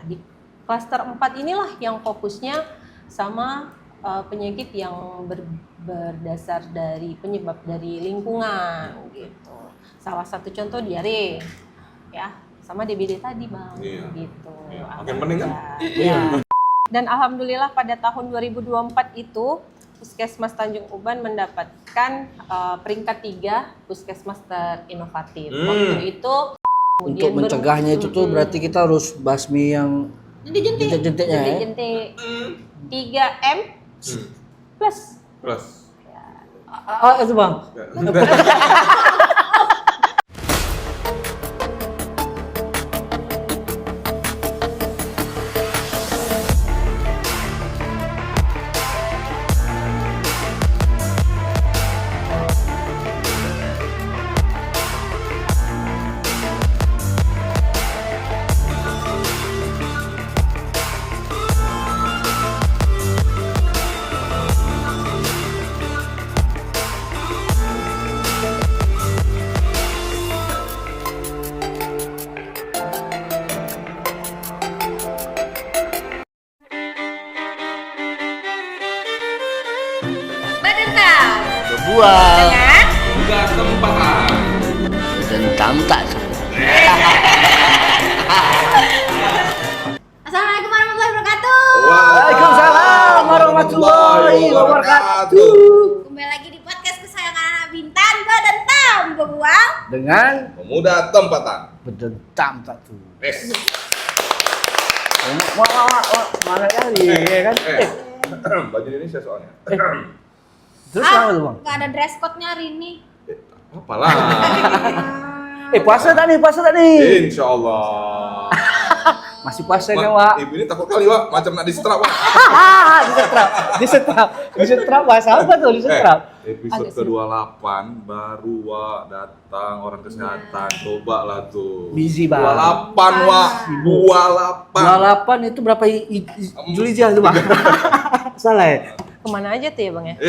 Nah, di klaster 4 inilah yang fokusnya sama penyakit yang berdasar dari penyebab dari lingkungan gitu. Salah satu contoh diare, ya, sama DBD tadi Bang, gitu. Makin penting kan? Iya. Dan alhamdulillah pada tahun 2024 itu Puskesmas Tanjung Uban mendapatkan peringkat 3 Puskesmas terinovatif. Waktu itu untuk mencegahnya itu tuh berarti kita harus basmi yang jentik-jentiknya ya. Jentik. 3M plus. Itu Bang. Sebuah Udah tempatan. dentam tak. Assalamualaikum warahmatullahi wabarakatuh. Waalaikumsalam warahmatullahi wabarakatuh. Kembali lagi di podcast kesayangan anak Bintan, Bedentam Bebuang Dengan Pemuda tempatan. berdentam tak tuh. Yes. Mana ya kan? Baju Indonesia soalnya. Terus apa tuh Bang? Gak ada dress code-nya hari ini. Apalah. Puasa tak nih? Insya Allah. Masih puasa kan Wak? Ibu ini takut kali Wak, macam nak disetrap Wak. Disetrap bahasa apa tuh disetrap? Episode ke-28 baru Wak datang orang kesehatan. Coba lah tuh. Busy Bang. 28 Wak. 28. 28 itu berapa Julhijjah itu Bang? Salah ya? Kemana aja tuh ya Bang ya?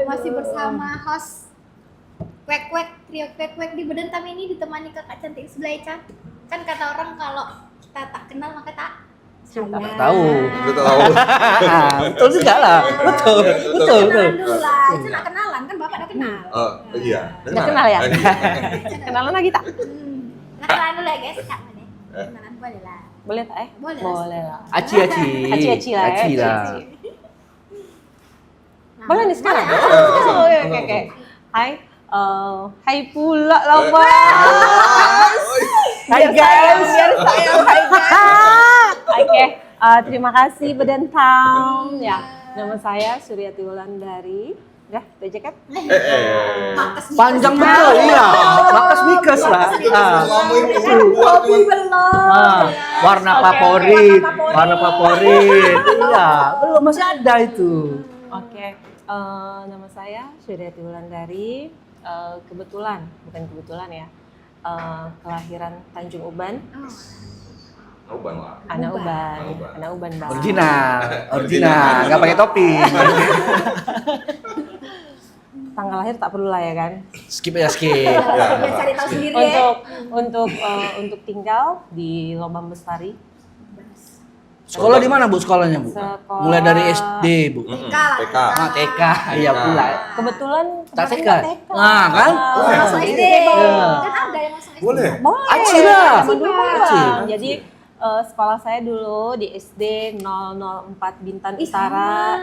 Masih bersama host Kwek trio Kwek di Bedentam ini ditemani kakak cantik sebelah Eca. Kan kata orang kalau kita tak kenal maka tak sayang. Tahu. Kita tahu. Betul juga lah. Betul. Kenalan dulu lah. Eca nak kenalan kan bapak udah kenal. Iya. Udah kenal ya? Kenalan lagi tak? Nah, kenalan dulu ya guys. Kak, mana? Kenalan boleh lah. Boleh tak eh? Boleh. Boleh lah. Aci lah ya. Aci lah. Boleh nih sekarang? Iya. Oke. Hai pula lah Bang. Hai guys. Biar saya hai guys. Oke, terima kasih Bedentam. Ya, nama saya Suryati Wulandari. Udah, itu aja kan? Panjang betul iya. Bakas Mikes lah. Kopi belum. Warna favorit. Iya, belum masih ada itu. Oke, nama saya Suryati Wulandari. Bukan kebetulan ya. Kelahiran Tanjung Uban. Uban Wak. Anak Uban Bang. Original, nggak pakai topi. Tanggal lahir tak perlu lah ya kan? Skip. Ya. Biar cari tahu sendiri ya. Untuk tinggal di Lobang Bestari. Sekolah di mana Bu sekolahnya Bu? Sekolah- Mulai dari SD Bu. TK. TK, iya pula. Kebetulan Tak TK. TK. Nah kan? Masuk SD. Iya. Kan ada yang masuk SD. Boleh. Boleh. Aci lah. Zaman dulu Aci. Bang. Jadi sekolah saya dulu di SD 004 Bintan Utara.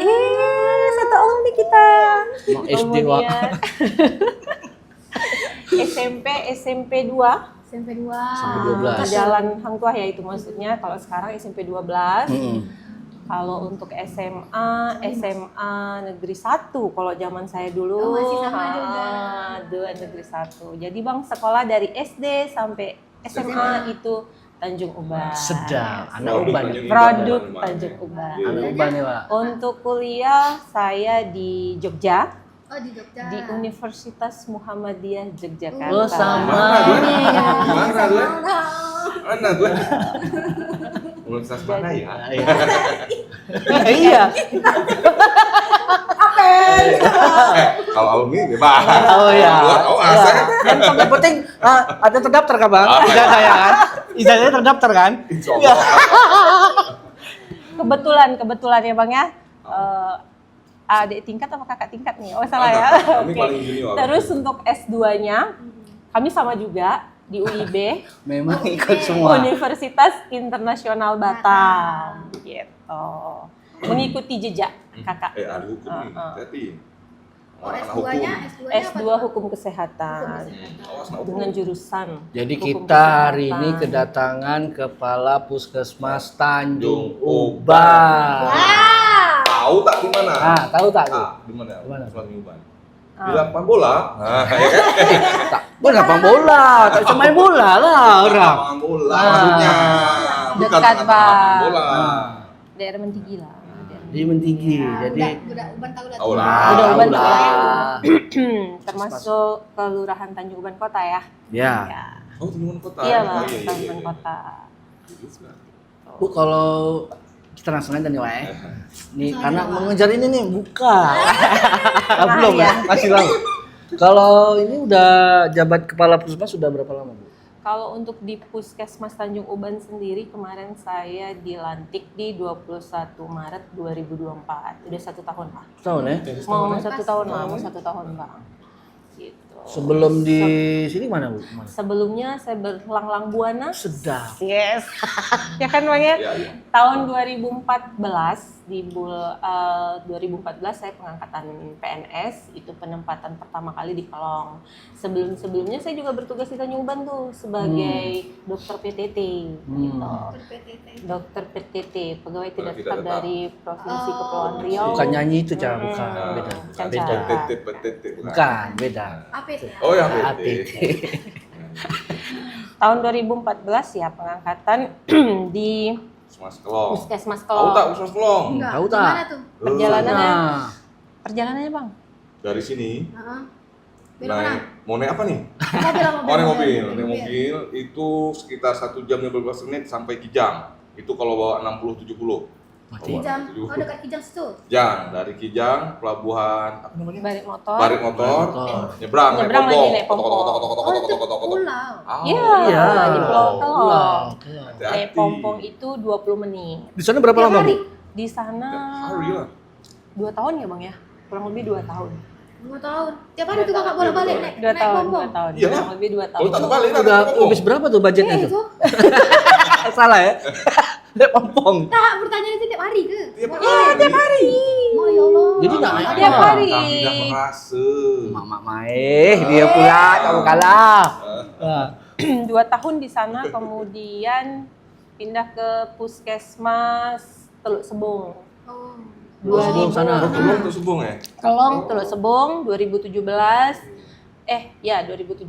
Satu alumni kita. Emang SD Wak. SMP 2 SMP 2. Sampai 12. Jalan Hang Tuah ya itu maksudnya. Kalau sekarang SMP 12. Kalau untuk SMA Negeri 1 kalau zaman saya dulu. Oh, masih sama juga. Dua Negeri 1. Jadi Bang sekolah dari SD sampai SMA itu Tanjung Uban. Sedang, anak Uban. Produk Tanjung Uban. Anak Uban ya Pak. Untuk kuliah saya di Jogja, Oh di Jogja. di Universitas Muhammadiyah Yogyakarta. Oh, sama. Mana gue? Universitas mana ya? Iya. Kalau alumni bebas. Oh ya. Oh asal. Yang penting Ada terdaftar kan bang? Ijazah ya kan? Ijazahnya terdaftar kan? Insya Allah. Kebetulan ya Bang ya. Adik tingkat apa kakak tingkat nih? Oh salah ya. Kami Oke. paling junior. Terus untuk S2-nya kami sama juga di UIB, Memang ikut semua. Universitas Internasional Batam gitu. Mengikuti jejak kakak. Ahli hukum nih, hati-hati. Oh, Anak S2-nya S2 Hukum Kesehatan Awas nak hukum. dengan jurusan Jadi Hukum kita hari ini Kesehatan. kedatangan Kepala Puskesmas Tanjung Uban. Uban. Wow. Tahu tak di mana? Tahu tak? Bu? Di mana? Di mana? Puskesmas Uban. Di lapangan bola. Nah, ya kan? Tak, bukan lapang bola, tak bisa main bola lah orang. Lapangan bola maksudnya. Bukan Dekat, tengah-tengah Bang. lapangan bola. Daerah Mentigi lah. Di Mentigi, jadi Udah Uban tahu dah. Tahu lah. Udah Uban tahu tahu. lah. Termasuk Kelurahan Tanjung Uban Kota ya. Ya. Ya. Oh, Tanjung Kota. Iya Oh, Bang, iya. Tanjung Uban Kota. Bu kalau kita langsung aja nih Wak. Nih karena mengejar ini nih buka. Belum ya, masih lama. Kalau ini udah jabat kepala puskesmas sudah berapa lama Bu? Kalau untuk di Puskesmas Tanjung Uban sendiri kemarin saya dilantik di 21 Maret 2024. Udah 1 tahun lah. Tahun ya? Mau 1 tahun lah, mau 1 tahun Bang. Gitu. Sebelum di sini mana Bu? Mana? Sebelumnya saya berlang-lang buana. Sedap. Yes. Ya kan Bang ya? Iya, iya. Tahun 2014 2014 saya pengangkatan PNS, itu penempatan pertama kali di Kelong. Sebelumnya saya juga bertugas di Tanjung Uban tuh sebagai dokter PTT gitu. PTT. Dokter PTT, pegawai tidak Tidak tetap tetap. dari Provinsi Kepulauan Riau. Bukan nyanyi itu Ca, bukan. Beda. Bukan, Beda. Ca. PTT bukan. Bukan, beda. Apa itu? Oh ya, APT. PTT. Tahun 2014 ya pengangkatan di Puskesmas Kelong. Puskesmas Tahu Kelong. tak Puskesmas Kelong? Enggak. Tahu tak? Gimana tuh? Perjalanannya, Nah, perjalanannya Bang. Dari sini Heeh. Belok mana? naik mau naik apa nih? Mobil apa Oh, naik mobil. Naik mobil itu sekitar 1 jam 15 menit sampai Kijang. Itu kalau bawa 60-70. Kijang. Oh, dekat Kijang situ. Kijang, dari Kijang pelabuhan apa namanya? Barik motor. Barik motor, Motor. nyebrang, Nyebrang lagi naik pompong. Oh, itu pulau. Iya, iya. di Pulau Kelong. Pulau. Naik pompong itu 20 menit. Di sana berapa Tiap lama hari? Bu? Di sana Hari lah. 2 tahun ya Bang ya? Kurang lebih 2 tahun. 2 tahun. Tiap hari tuh kakak bolak-balik naik 2 tahun, pompong. 2 tahun. Iya. Kurang lebih 2 tahun. Kalau tak kebalik lah. Udah naik pompong. habis berapa tuh budgetnya Eh, tuh? itu. Salah ya? Naik pompong. Tak, pertanyaan itu tiap hari ke? Tiap Oh, hari. iya, tiap hari. Oh, ya Allah. Jadi nggak naik Tiap apa? hari. Kami dah merasa. Mama Mae, dia pula kamu kalah. Nah, 2 tahun di sana, kemudian pindah ke Puskesmas Teluk Sebong. Oh. Sebelum sana. Kelong tuh Subung ya? Kelong, Teluk Sebong 2017. 2017,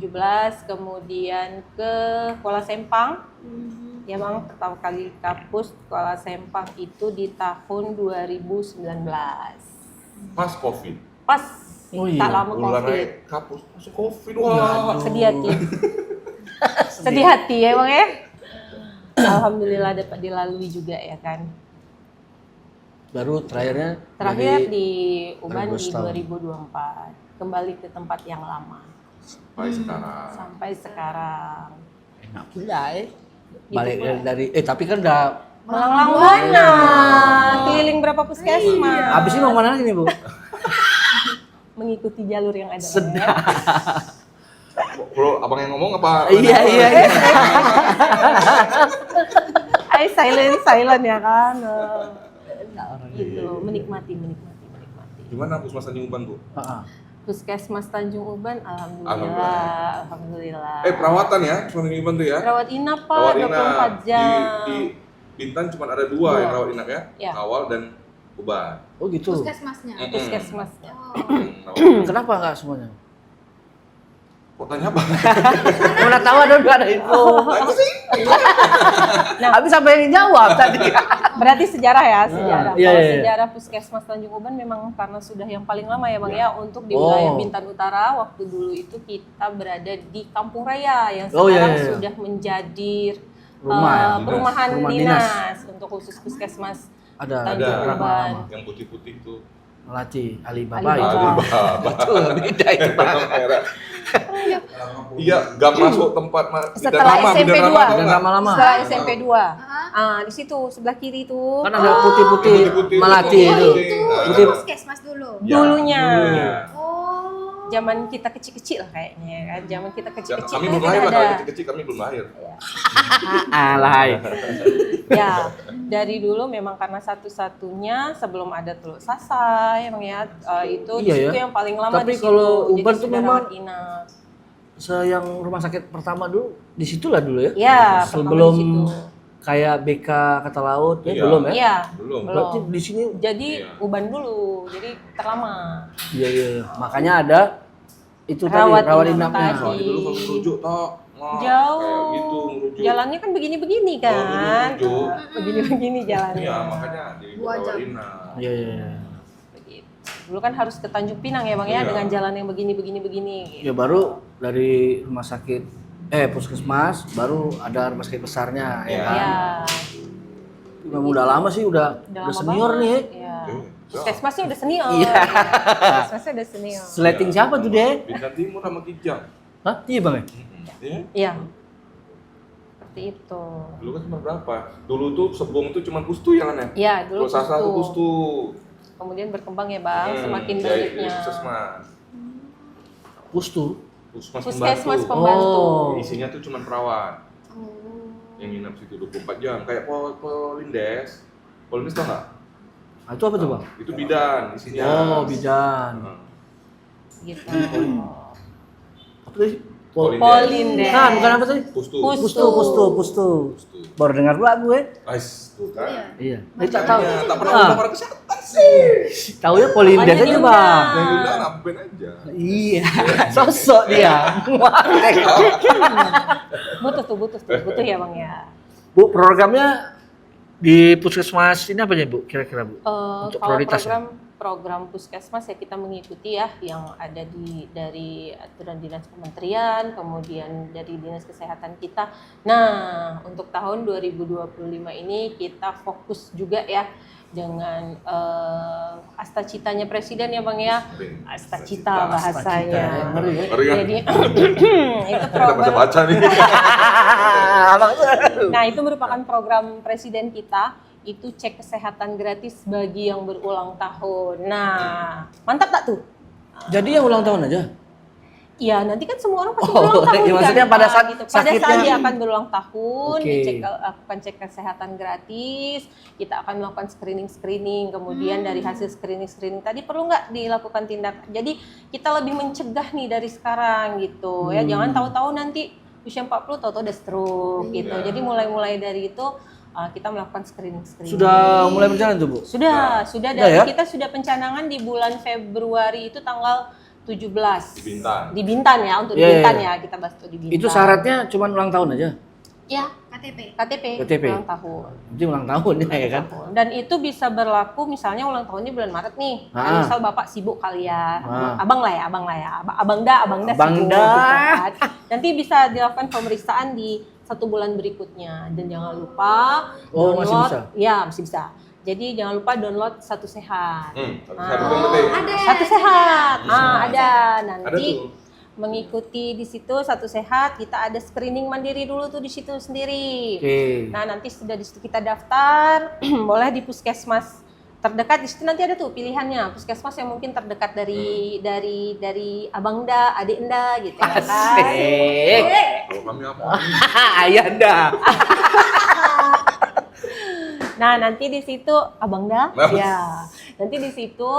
kemudian ke Kuala Sempang. Ya Bang, pertama kali kapus Kuala Sempang itu di tahun 2019. Pas Covid. Pas Oh iya, tak lama Bulan Covid. naik kapus masuk Covid. Wah. Sedih hati. Sedih hati ya Bang ya. Alhamdulillah dapat dilalui juga ya kan. baru terakhirnya Terakhir dari di Uban di 12 tahun. 2024. Kembali ke tempat yang lama. Sampai sekarang. Sampai sekarang. enak pula balik Gitu, dari tapi kan udah Melanglang buana, keliling berapa puskesmas. habis ini mau mana lagi nih Bu? Mengikuti jalur yang ada. Sedap. Bro, abang yang ngomong apa? Iya. Ay, silent ya kan. Gitu, menikmati. Gimana Puskesmas Tanjung Uban, Bu? Heeh. Puskesmas Tanjung Uban, Alhamdulillah. alhamdulillah. Perawatan ya, Puskesmas Tanjung Uban tuh ya? Rawat inap Pak, Rawat 24 inap. jam. Di Bintan cuma ada 2 Dua. yang rawat inap ya? Ya. Awal dan Uban. Oh gitu. Puskesmasnya. Puskesmasnya. Oh. Kenapa enggak semuanya? Kok tanya apa? Mana tahu ada info. Tanya sih. Habis sampai yang jawab tadi. Berarti sejarah ya, sejarah. iya, Kalau iya. sejarah Puskesmas Tanjung Uban memang karena sudah yang paling lama ya Bang ya untuk di Oh. wilayah Bintan Utara. Waktu dulu itu kita berada di Kampung Raya yang Oh, sekarang iya. sudah menjadi Rumah, perumahan Rumah dinas untuk khusus Puskesmas Ada Tanjung Ada. Uban. Yang putih-putih tuh. Melati, Alibaba Alibaba. itu. Alibaba. Betul, beda itu Bang. Merah. Iya, gak masuk tempat Setelah SMP 2. Dan lama-lama. Setelah SMP 2. Hah? Di situ sebelah kiri tuh. Kan ada putih-putih Putih-putih. Melati Oh, itu. itu Putih. puskesmas dulu. Ya, Dulunya. Oh. Zaman kita kecil-kecil lah kayaknya kan. Zaman kita Ya, kecil-kecil kami kan belum kita lahir lah, ada. kalau kecil-kecil kami belum lahir. Alay. Ya, dari dulu memang karena satu-satunya sebelum ada Teluk Sasai, emang ya itu di Iya ya. situ yang paling lama Tapi di situ. kalau Jadi Uban tuh sudah memang rawat inap. Yang rumah sakit pertama dulu di situlah dulu ya. Ya, Sebelum pertama di situ. kayak BK Kata Laut ya Iya. belum ya? Iya, Belum. belum. Berarti di sini Jadi Iya. Uban dulu, jadi terlama. iya iya. Makanya ada itu Rawat tadi rawat inap inapnya. tadi. Soalnya dulu kalau merujuk toh. Wah, Jauh. Kayak gitu merujuk. Jalannya kan begini-begini kan. dulu menuju. Begini-begini jalannya. Iya, makanya di Dua jam. Kawarina. Iya iya. iya. Begitu. Dulu kan harus ke Tanjung Pinang ya Bang ya Iya. dengan jalan yang begini-begini. Gitu. Ya baru dari rumah sakit puskesmas baru ada rumah sakit besarnya ya Iya. kan. Ya. Memang udah lama sih udah lama senior banget. nih. Iya. Eh, Puskesmasnya udah senior. Iya. Puskesmasnya udah senior. Sleting siapa tuh deh? Bintang Timur sama Kijang. Hah? Iya bang ya? Iya. Iya. Seperti itu. Dulu kan cuma berapa? Dulu tuh Sebong tuh cuma Pustu yang aneh. Iya, dulu Kalau Sasa tuh Pustu. Kemudian berkembang ya Bang, semakin ya, banyaknya. Puskesmas. Pustu. Puskesmas pembantu. pembantu. Oh. Isinya tuh cuma perawat Oh. yang nginep situ 24 jam. Kayak Polindes. Polindes tau nggak? Nah, itu apa tuh bang? Itu bidan isinya. Oh bidan. Heeh. Gitu. Apa tadi? Polindes. Bukan apa tadi? Pustu. Pustu. Baru dengar pula gue. Ais, tuh kan. Iya. Iya. Ini tak tahu. Makanya, tak pernah Ah. tak pernah kesehatan sih. Tahu ya Polindes Oh, aja jadi bang. Yang udah nampen aja. Iya. Sosok dia. Butuh ya Bang ya. Bu, programnya di puskesmas ini apa ya Bu? Kira-kira Bu? Untuk Kalau prioritas ya? program puskesmas ya kita mengikuti ya yang ada dari aturan dinas kementerian, kemudian dari dinas kesehatan kita. Nah, untuk tahun 2025 ini kita fokus juga ya dengan astacitanya presiden ya Bang ya. Astacita bahasanya. Ngeri ya? Ngeri kan? Jadi itu Kita bisa program. baca nih. Nah, itu merupakan program presiden kita. Itu cek kesehatan gratis bagi yang berulang tahun. Nah, mantap tak tuh? Jadi yang ulang tahun aja? Iya, nanti kan semua orang pasti Oh, berulang tahun iya, kan, maksudnya pada Pak, saat gitu. Pada saat sakitnya. dia akan berulang tahun, Oke. lakukan cek kesehatan gratis, kita akan melakukan screening, kemudian dari hasil screening tadi perlu nggak dilakukan tindakan. Jadi kita lebih mencegah nih dari sekarang gitu ya, jangan tahu-tahu nanti usia 40 tahu-tahu udah stroke gitu. Iya. Jadi mulai dari itu kita melakukan screening. Sudah mulai berjalan tuh Bu? Sudah Udah dari ya? kita sudah pencanangan di bulan Februari itu tanggal 17 Di Bintan. Di Bintan ya, untuk di Iya, Bintan iya. ya, kita bahas tuh di Bintan. Itu syaratnya cuma ulang tahun aja? Ya, KTP. KTP ulang tahun. Jadi ulang tahun ya kan? Dan itu bisa berlaku misalnya ulang tahunnya bulan Maret nih. Ah. Misal Bapak sibuk kali ya. Ah. Abang lah ya. Abangda Abang sibuk. dah. gitu kan. Nanti bisa dilakukan pemeriksaan di 1 bulan berikutnya. Dan jangan lupa Oh, masih bisa? Ya, masih bisa. Jadi jangan lupa download Satu Sehat. Satu yang penting. Ada. Satu Sehat. Ada. Ada Nanti tuh. mengikuti di situ Satu Sehat, kita ada screening mandiri dulu tuh di situ sendiri. Oke. Nah, nanti sudah di situ kita daftar, boleh di puskesmas terdekat. Di situ nanti ada tuh pilihannya, puskesmas yang mungkin terdekat dari Abangda, Adekda gitu ya kan. Asik. Kalau kami apa? Ayanda. Nah, nanti di situ Abangda, Nah. ya. Nanti di situ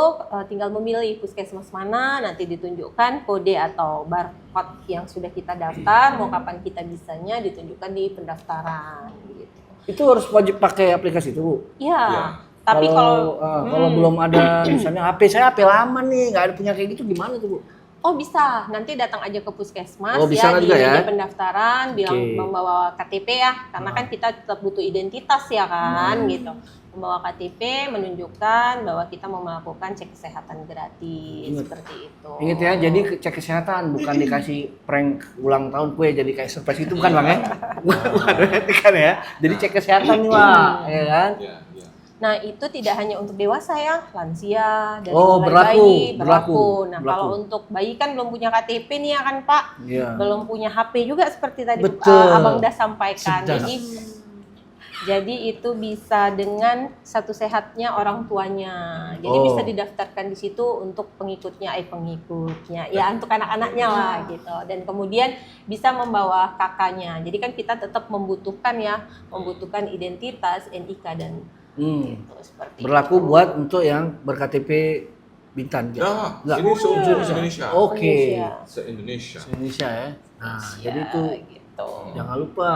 tinggal memilih puskesmas mana, nanti ditunjukkan kode atau barcode yang sudah kita daftar, mau kapan kita bisanya ditunjukkan di pendaftaran gitu. Itu harus wajib pakai aplikasi itu Bu? Iya. Ya. Tapi kalau kalau belum ada misalnya HP saya HP lama nih, nggak ada punya kayak gitu gimana tuh Bu? Oh bisa, nanti datang aja ke puskesmas Oh, bisa ya di juga ya? meja pendaftaran, bilang Oke. membawa KTP ya, karena kan kita tetap butuh identitas ya kan gitu. Membawa KTP menunjukkan bahwa kita mau melakukan cek kesehatan gratis Ingat. seperti itu. Ingat ya, jadi cek kesehatan bukan dikasih prank ulang tahun kue jadi kayak surprise itu bukan Bang ya? Bukan kan ya. Jadi cek kesehatan nih Pak, ya kan? Iya, iya. Nah, itu tidak hanya untuk dewasa ya, lansia, dari Oh, mulai berlaku, bayi, berlaku, Nah, berlaku. kalau untuk bayi kan belum punya KTP nih ya kan Pak, Iya. belum punya HP juga seperti tadi Betul. Abang dah sampaikan. Sedap. Jadi itu bisa dengan satu sehatnya orang tuanya. Jadi Oh. bisa didaftarkan di situ untuk pengikutnya, ya untuk anak-anaknya lah gitu. Dan kemudian bisa membawa kakaknya. Jadi kan kita tetap membutuhkan identitas, NIK dan gitu seperti Berlaku itu. buat untuk yang ber-KTP Bintan. Nah, Enggak. ini seluruh Indonesia. Oke. Indonesia. Se-Indonesia. Indonesia ya. Nah, Indonesia, jadi itu gitu. jangan lupa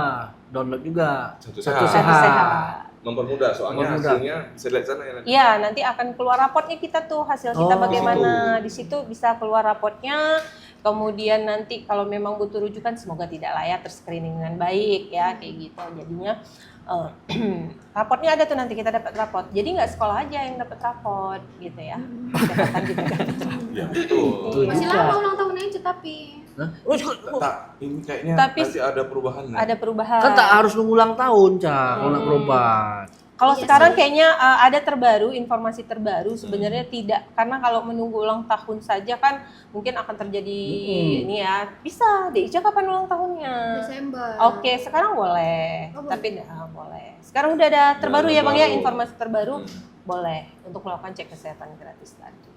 download juga. Satu Satu sehat. Sehat. Mempermudah soalnya Mempermudah. hasilnya bisa dilihat sana ya. Iya, nanti akan keluar raportnya kita tuh, hasil kita Oh. bagaimana. Di situ bisa keluar rapotnya. Kemudian nanti kalau memang butuh rujukan, semoga tidak lah ya, terscreening dengan baik ya, kayak gitu. Jadinya raportnya ada tuh, nanti kita dapat raport. Jadi nggak sekolah aja yang dapat raport gitu ya. Kesehatan juga dapat raport. Ya, betul. Betul Masih juga. lama ulang tahunnya itu tapi Hah? Tak, ini kayaknya Tapi nanti ada perubahan. Ada perubahan. Kan tak harus mengulang tahun, Cak, kalau nak berobat. Kalau Iya sekarang sih. kayaknya ada terbaru, informasi terbaru sebenarnya tidak, karena kalau menunggu ulang tahun saja kan mungkin akan terjadi ini ya, bisa Ica kapan ulang tahunnya? Desember. Oke, sekarang boleh, Oh, boleh. tapi boleh. Sekarang udah ada terbaru Udah ya Bang ya, terbaru. informasi terbaru boleh untuk melakukan cek kesehatan gratis tadi.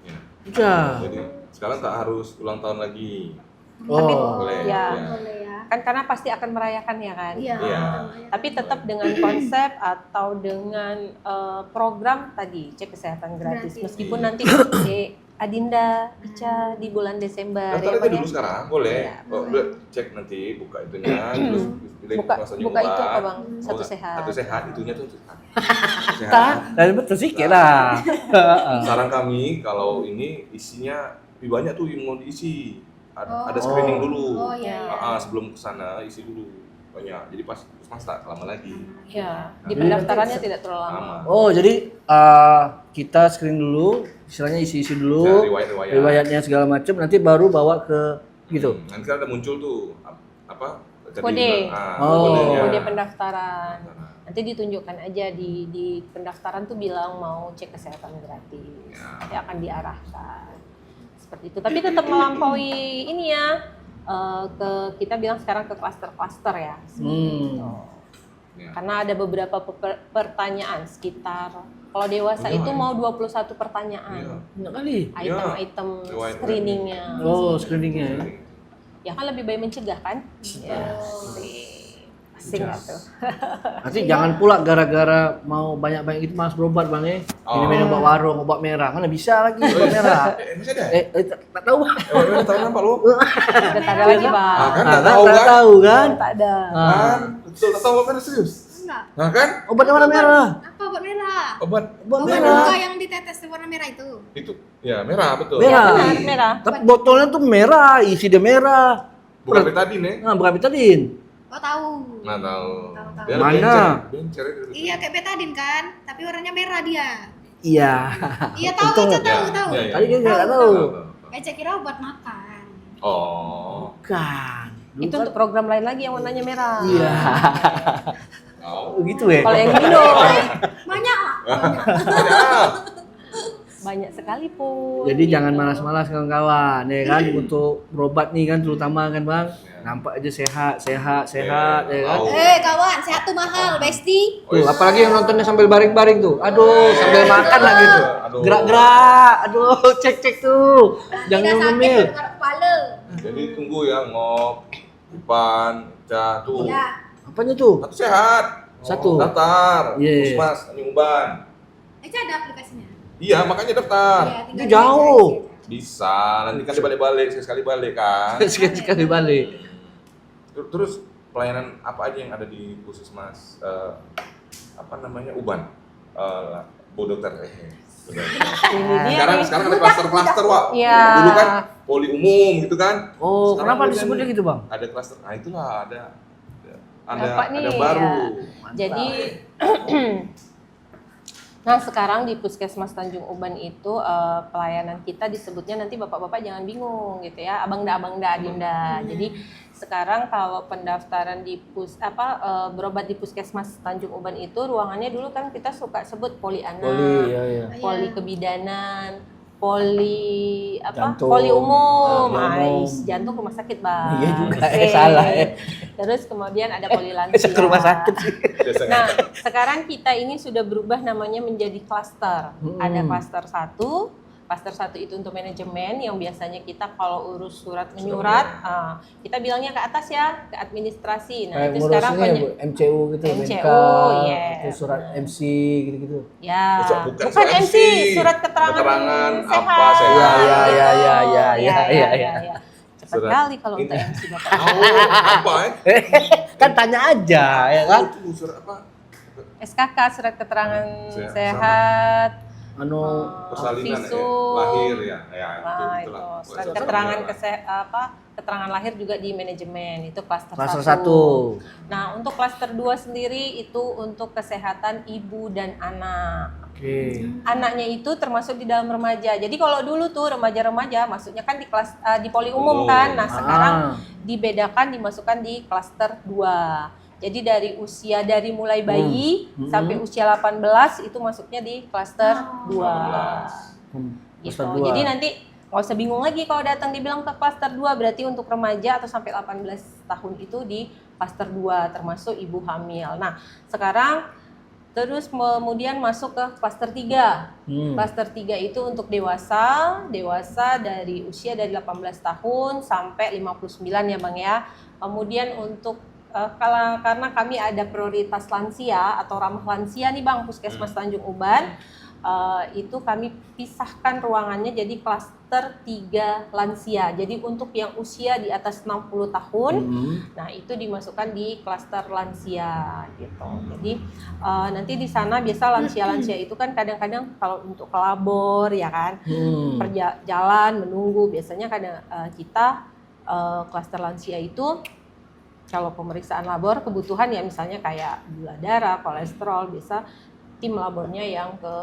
Ya. Iya. Jadi sekarang tak harus ulang tahun lagi. Tapi Oh. Boleh. ya, Boleh ya. kan karena pasti akan merayakan ya kan. Iya. Iya. Tapi tetap dengan konsep atau dengan program tadi cek kesehatan gratis. Gratis. Meskipun nanti Adinda Ica di bulan Desember Daftar ya, aja Bang, dulu ya? sekarang, boleh. Iya, Oh, boleh. Cek nanti buka itunya, terus pilih Buka maksudnya buka itu apa Bang? Oh, Satu sehat. Satu sehat itunya tuh sehat. Tak, Sehat. dan betul sikit lah. Saran kami kalau ini isinya lebih banyak tuh yang mau diisi. Ada Oh. screening dulu. Oh iya. Ya. Sebelum kesana isi dulu banyak. Jadi pas tak lama lagi. Ya, di Jadi pendaftarannya nanti tidak terlalu lama. Lama. Oh, jadi kita screen dulu, istilahnya isi-isi Ya, dulu, riwayat-riwayat. riwayatnya segala macam, nanti baru bawa ke gitu. Nanti kan ada muncul tuh apa? Kode. Oh. kodenya. Kode pendaftaran. Nanti ditunjukkan aja di pendaftaran tuh bilang mau cek kesehatan gratis. Ya. Nanti akan diarahkan. Seperti itu. Tapi tetap melampaui ini ya. Kita bilang sekarang ke klaster-klaster ya. Seperti itu. Ya. Karena ada beberapa pertanyaan sekitar, kalau dewasa Iya, itu iya. mau 21 Iya. pertanyaan. Banyak kali. Item-item Riwayat. screeningnya. Oh, screeningnya ya. Ya kan lebih baik mencegah kan? Ya. Asing nggak tuh? Nanti jangan pula gara-gara mau banyak-banyak itu mas berobat bang ya. Oh. Ini obat warung, obat merah. Mana bisa lagi obat merah? Masih ada? Tak tahu. Tahu apa lu? Udah tak ada lagi bang. kan Nah, tak tahu tak kan? tahu kan? Tak ada. Kan? Betul, tak tahu apa serius. Enggak. Nah kan? Obatnya warna merah. Apa obat merah? Obat Obat Obat merah. luka yang ditetes warna merah itu. itu ya merah betul. Merah. Benar, merah. Tapi botolnya tuh merah, isi dia merah. Bukan betadine ya? Nah, bukan betadine. Oh tahu. Nggak tahu. Tahu. Dia Mana? bencer itu. Iya kayak betadin kan, tapi warnanya merah dia. Iya. Iya tahu Untung. aja tahu Ya, tahu. ya, ya. Tadi dia nggak tahu. Tahu. Ece kira obat makan. Oh. Bukan. Dulu Itu kan- untuk program lain lagi yang warnanya merah. Iya. Oh. Gitu ya. Kalau yang minum Banyak lah. Ada. banyak sekali pun. Jadi gitu. jangan malas-malas kawan-kawan ya kan untuk berobat nih kan terutama kan bang. Nampak aja sehat ya kan. Tahu. Kawan, sehat tuh mahal, Besti. Tuh, apalagi yang nontonnya sambil baring-baring tuh. Aduh, sambil makan lagi tuh. Aduh. Gerak-gerak. Aduh, cek-cek tuh. Jangan Tidak sakit ngemil. dengar kepala. Jadi tunggu ya ngop, Ipan, Ca tuh. Iya. Apanya tuh? Satu sehat. Satu. Daftar. Iya. Puskesmas, Uban. Ece ada aplikasinya. Iya, makanya daftar. Iya, tinggal Itu jauh. di Ece. Bisa, nanti kan dibalik-balik, sekali balik kan. Sekali balik. Terus pelayanan apa aja yang ada di Puskesmas apa namanya Uban? Bu dokter. Ini dia nih. Sekarang ada klaster-klaster, Wak. Iya. Dulu kan poli umum gitu kan. Oh, Sekarang kenapa ada disebutnya nih. gitu bang? Ada klaster. Nah, itulah ada Bapak nih, baru. ya. Jadi nah sekarang di Puskesmas Tanjung Uban itu pelayanan kita disebutnya nanti bapak-bapak jangan bingung gitu ya, abangda, adinda. Jadi sekarang kalau pendaftaran di berobat di Puskesmas Tanjung Uban itu ruangannya dulu kan kita suka sebut poli anak, poli kebidanan, poli Jantung. poli umum, Umum. jantung rumah sakit bang. Iya juga, salah ya. Terus kemudian ada poli lansia. Ke rumah sakit sih. Nah, sekarang kita ini sudah berubah namanya menjadi klaster. Ada klaster 1. Klaster 1 itu untuk manajemen yang biasanya kita kalau urus surat menyurat, kita bilangnya ke atas ya, ke administrasi. Nah, itu sekarang Bu, MCU gitu, MCU, itu surat MC gitu-gitu. Ya, Bukan bukan surat MC, MC, surat keterangan apa, sehat. sehat. Ya. Cepat Surat kali kalau untuk MC Bapak. Apa Kan tanya aja ya kan. Itu surat apa? SKK, surat keterangan Sehat. sehat. Persalinan visum. lahir ya. Nah, itu itulah. surat keterangan keterangan lahir juga di manajemen itu klaster Klaster 1. 1. Nah, untuk klaster 2 sendiri itu untuk kesehatan ibu dan anak. Oke. Anaknya itu termasuk di dalam remaja. Jadi kalau dulu tuh remaja-remaja masuknya kan di poli umum kan. Nah, sekarang dibedakan dimasukkan di klaster 2. Jadi dari mulai bayi sampai usia 18 itu masuknya di klaster 2. Gitu. Klaster 2. Jadi nanti nggak usah bingung lagi kalau datang dibilang ke klaster 2 berarti untuk remaja atau sampai 18 tahun itu di klaster 2 termasuk ibu hamil. Nah, sekarang terus kemudian masuk ke klaster 3. Klaster 3 itu untuk dewasa dari usia dari 18 tahun sampai 59 ya Bang ya. Kemudian untuk karena kami ada prioritas lansia atau ramah lansia nih Bang, Puskesmas Tanjung Uban, itu kami pisahkan ruangannya jadi klaster 3 lansia. Jadi untuk yang usia di atas 60 tahun, nah itu dimasukkan di klaster lansia gitu. Jadi nanti di sana biasa lansia-lansia itu kan kadang-kadang kalau untuk kelabor ya kan, perjalanan menunggu biasanya kadang kita klaster lansia itu kalau pemeriksaan labor kebutuhan ya misalnya kayak gula darah, kolesterol, biasa tim labornya yang ke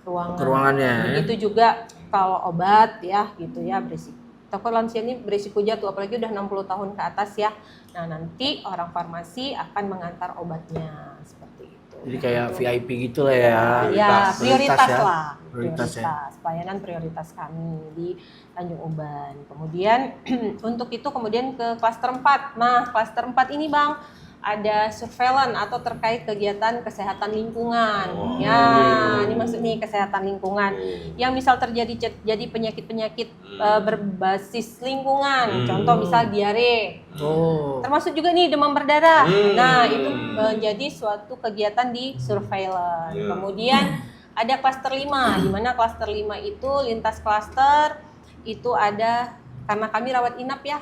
ruangannya. Begitu juga kalau obat ya gitu ya berisiko. Takut lansia ini berisiko jatuh apalagi udah 60 tahun ke atas ya. Nah, nanti orang farmasi akan mengantar obatnya seperti itu. Jadi kayak VIP gitu lah ya. Ya, prioritas ya. lah. Prioritas ya. Pelayanan prioritas kami di Tanjung Uban. Kemudian untuk itu kemudian ke klaster 4. Nah, klaster 4 ini Bang ada surveillance atau terkait kegiatan kesehatan lingkungan. Ini masuk nih kesehatan lingkungan. Yang misal jadi penyakit-penyakit berbasis lingkungan. Contoh misal diare. Termasuk juga nih demam berdarah. Nah, itu menjadi suatu kegiatan di surveillance. Kemudian ada klaster 5, di mana klaster 5 itu lintas klaster itu ada karena kami rawat inap ya.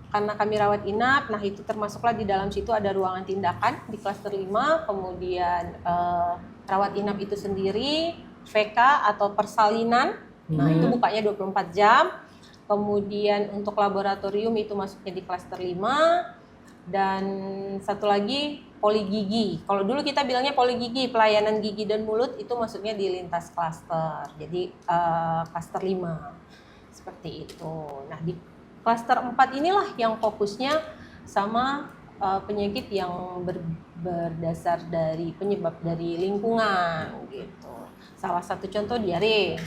Karena kami rawat inap, nah itu termasuklah di dalam situ ada ruangan tindakan di klaster 5, kemudian rawat inap itu sendiri, VK atau persalinan, nah itu bukanya 24 jam, kemudian untuk laboratorium itu masuknya di klaster 5, dan satu lagi poli gigi. Kalau dulu kita bilangnya poli gigi, pelayanan gigi dan mulut itu masuknya di lintas klaster, jadi klaster 5, seperti itu. Nah di klaster 4 inilah yang fokusnya sama penyakit yang berdasar dari penyebab dari lingkungan gitu. Salah satu contoh diare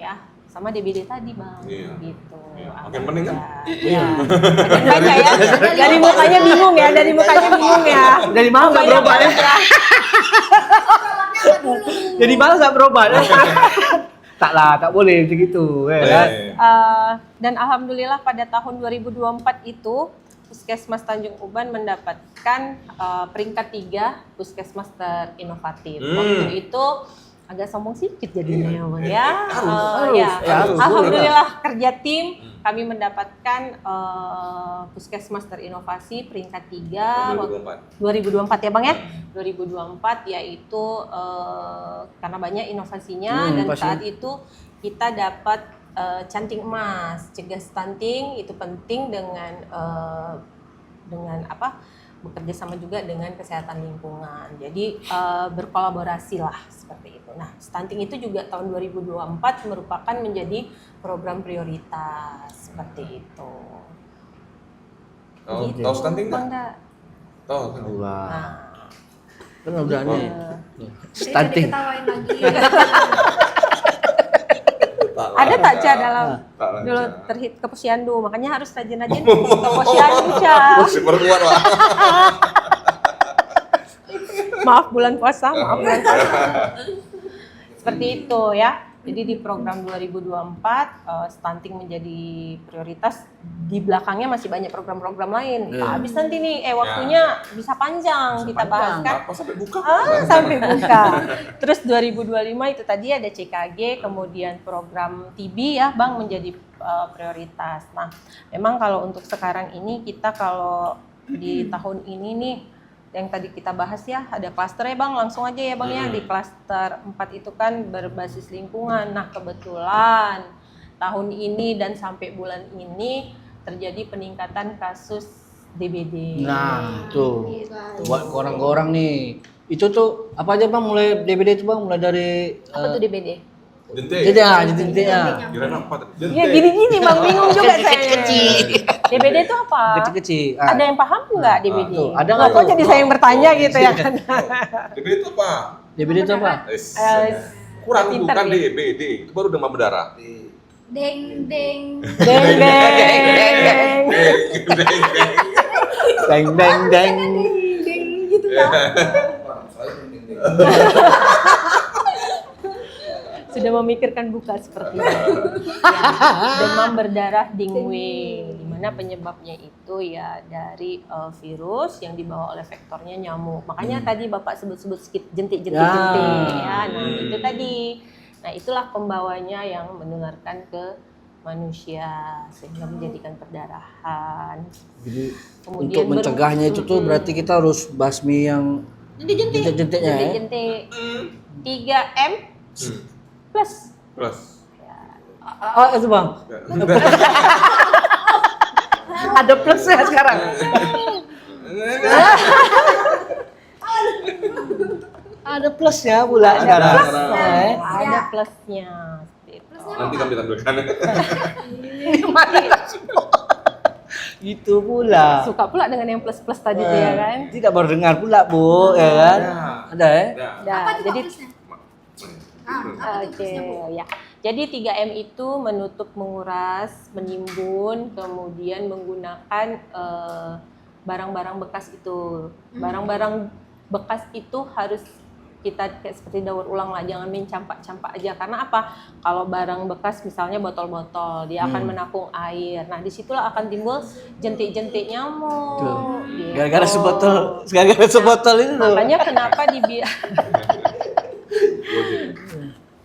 ya, sama DBD tadi Bang gitu. Makin pening kan? Iya. Makin banyak ya. Dari mukanya bingung ya, Dari mana nggak berobat ya? Jadi malah nggak berobat ya? Tak boleh begitu kan? Dan alhamdulillah pada tahun 2024 itu Puskesmas Tanjung Uban mendapatkan peringkat 3 Puskesmas terinovatif. Waktu itu agak sombong sedikit jadinya ya. Harus. Alhamdulillah kerja tim kami mendapatkan Puskesmas terinovasi peringkat 3 2024 ya Bang ya. 2024 yaitu karena banyak inovasinya dan saat itu kita dapat canting emas, cegah stunting itu penting dengan bekerja sama juga dengan kesehatan lingkungan. Jadi berkolaborasi lah seperti itu. Nah, stunting itu juga tahun 2024 merupakan menjadi program prioritas seperti itu. Tahu stunting Bang nggak? Da. Tahu kan? Wah. Nah, Kan udah nih. Jadi Stunting. diketawain lagi. ada tak Ca dalam Tak lancar. dulu terhit ke posyandu, makanya harus rajin-rajin ke posyandu Ca. Masih perempuan Wak. Maaf bulan puasa, maaf bulan puasa. Seperti itu ya. Jadi di program 2024 stunting menjadi prioritas. Di belakangnya masih banyak program-program lain. Iya. Habis nanti nih waktunya bisa panjang kita bahas kan. Apa sampai buka? Sampai buka. Terus 2025 itu tadi ada CKG, kemudian program TB ya Bang menjadi prioritas. Nah, memang kalau untuk sekarang ini kita kalau di tahun ini nih yang tadi kita bahas ya, ada klasternya Bang, langsung aja ya Bang ya. Di klaster 4 itu kan berbasis lingkungan. Nah, kebetulan tahun ini dan sampai bulan ini terjadi peningkatan kasus DBD. Nah, tuh. Buat orang-orang nih. Itu tuh apa aja Bang mulai DBD itu Bang? Mulai dari Apa tuh DBD? Jentik. jentiknya. Kirain apa? Ya gini-gini Bang, bingung juga saya. DBD itu apa? Kecil-kecil. Ada yang paham nggak DBD? tuh, ada Nggak nggak kok tuh? jadi saya yang bertanya gitu ya kan? DBD itu apa? DBD itu apa? Kurang Pinter bukan ya. DBD, itu baru demam berdarah. Deng deng. Deng deng. Deng deng deng. Deng gitu kan. Sudah memikirkan buka seperti itu. Demam berdarah Dingwei, di mana penyebabnya itu ya dari virus yang dibawa oleh vektornya nyamuk. Makanya tadi Bapak sebut-sebut jentik-jentik ya. Nah, itu tadi. Nah, itulah pembawanya yang menularkan ke manusia sehingga menjadikan perdarahan. Jadi Kemudian untuk mencegahnya itu tuh berarti kita harus basmi yang jentik-jentiknya ya. jentik-jentik 3M plus. Oh, itu Bang. Ada plusnya sekarang. Ada plusnya pula sekarang. Ada plusnya. Nanti kami tampilkan. Gitu pula. Suka pula dengan yang plus-plus tadi tuh ya kan? Tidak baru dengar pula Bu, ya kan? Ada ya? Nah, Apa tuh jadi plusnya? Apa tuh oke plusnya, Bu? ya. Jadi 3M itu menutup, menguras, menimbun, kemudian menggunakan barang-barang bekas itu. Barang-barang bekas itu harus kita kayak seperti daur ulang lah, jangan main campak-campak aja. Karena apa? Kalau barang bekas misalnya botol-botol, dia akan menapung air. Nah, disitulah akan timbul jentik-jentik nyamuk. Tuh. Gitu. Gara-gara sebotol ini loh. Makanya kenapa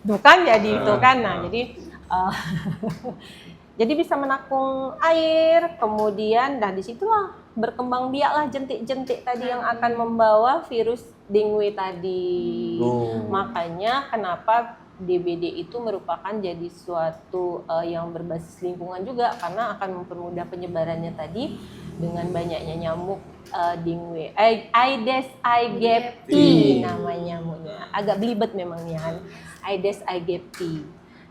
bukan jadi itu kan. Nah, jadi bisa menapung air, kemudian disitulah berkembang biaklah jentik-jentik tadi yang akan membawa virus Dingwei tadi. Makanya kenapa DBD itu merupakan jadi suatu yang berbasis lingkungan juga, karena akan mempermudah penyebarannya tadi dengan banyaknya nyamuk Dingwei. Aedes aegypti namanya nyamuknya. Agak belibet memang nih Han. Aedes aegypti.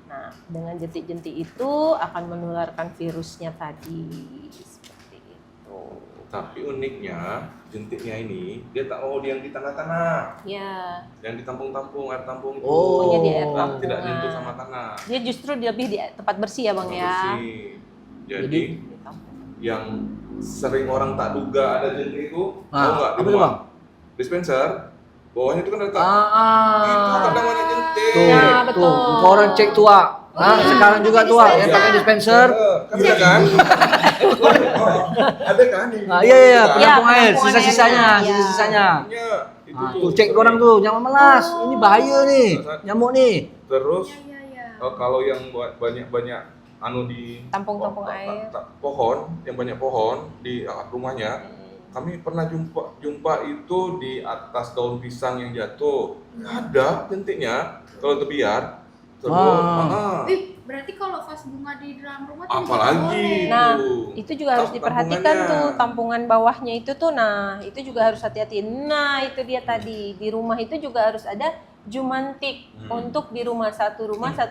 Nah, dengan jentik-jentik itu akan menularkan virusnya tadi. Seperti itu. Tapi uniknya jentiknya ini dia tak mau yang di tanah-tanah, Ya. yang ditampung-tampung air tampung itu. Pokoknya di air Tidak tampungan. nyentuh sama tanah. Dia justru lebih di tempat bersih ya Bang ya. Bersih. Jadi yang sering orang tak duga ada jentik itu, tahu nggak di apa tuh, rumah? Bang? Dispenser, bawahnya itu kan ada itu kan namanya jentik. Tuh, Nah, betul. tuh, orang cek tua. Nah, sekarang juga tua yang pakai dispenser. Kan ada kan? Ada kan? Nah, iya, Kan? penampung air, penampungan sisa-sisanya, airnya, iya. sisa-sisanya. Iya, itu Nah, tuh. tuh cek orang tuh, jangan melas. Ini bahaya nih, nyamuk nih. Terus Iya. kalau yang banyak-banyak di Tampung-tampung air. pohon, yang banyak pohon di rumahnya, kami pernah jumpa itu di atas daun pisang yang jatuh. Ada jentiknya kalau terbiar. Terus, Berarti kalau vas bunga di dalam rumah tuh apalagi Nah, tuh. itu juga harus diperhatikan tuh tampungan bawahnya itu tuh. Nah, itu juga harus hati-hati. Nah, itu dia tadi. Di rumah itu juga harus ada jumantik untuk di rumah satu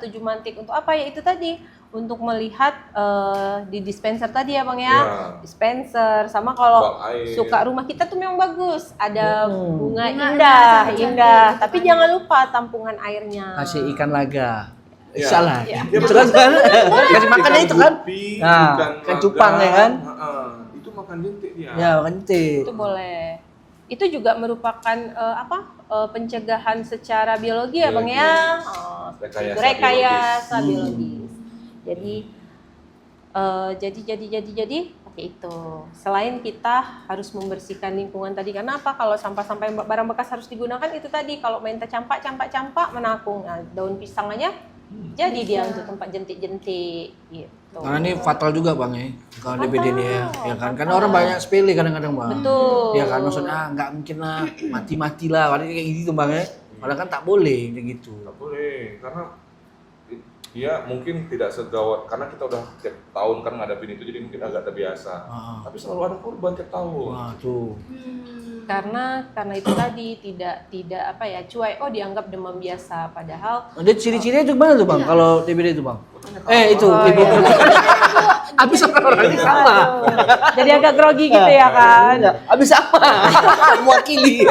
jumantik. Untuk apa ya itu tadi? untuk melihat di dispenser tadi ya Bang ya. Iya. Dispenser sama kalau Bak air. suka rumah kita tuh memang bagus. Ada bunga Bunga indah, cantik indah. gitu Tapi kan. jangan lupa tampungan airnya. Kasih ikan laga. Iya. Salah. Iya. Itu kan kasih makannya itu kan. gupi, Nah, ikan ikan cupang ya kan? Itu makan jentik dia. Ya, makan jentik. Itu boleh. Itu juga merupakan pencegahan secara biologi ya Bang ya. Rekayasa Rekayasa biologis. Jadi pakai itu. Selain kita harus membersihkan lingkungan tadi, karena apa? Kalau sampah-sampah barang bekas harus digunakan itu tadi. Kalau main campak menakung, nah, daun pisang aja jadi dia untuk tempat jentik-jentik gitu. Karena ini fatal juga Bang ya, kalau DBD ini ya, ya kan? Karena fatal. orang banyak sepele kadang-kadang Bang. Betul. Ya kan, maksudnya nggak mungkin lah, mati-mati lah, padahal kayak gitu Bang ya. Padahal kan tak boleh kayak gitu. Nggak boleh, karena dia mungkin tidak segawat, karena kita udah tiap tahun kan ngadapin itu, jadi mungkin agak terbiasa. Tapi selalu ada korban tiap tahun. Wah tuh. Karena itu tadi tidak apa ya, cuek, dianggap demam biasa, padahal Ada ciri-cirinya itu gimana tuh Bang, kalau DBD itu Bang? Itu, Oh, ibu. iya. Habis orang ini sama. jadi agak grogi gitu ya kan. Habis sama. Mewakili.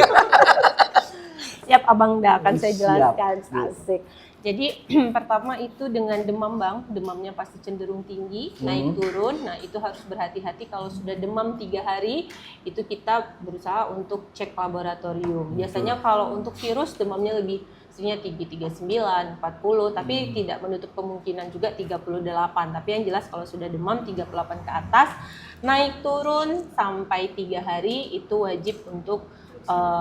Siap Abang dah akan saya Siap. jelaskan. Asik. Jadi pertama itu dengan demam Bang, demamnya pasti cenderung tinggi, naik turun. Nah itu harus berhati-hati kalau sudah demam 3 hari, itu kita berusaha untuk cek laboratorium. Biasanya kalau untuk virus demamnya lebih seringnya tinggi 39, 40, tapi tidak menutup kemungkinan juga 38. Tapi yang jelas kalau sudah demam 38 ke atas, naik turun sampai 3 hari itu wajib untuk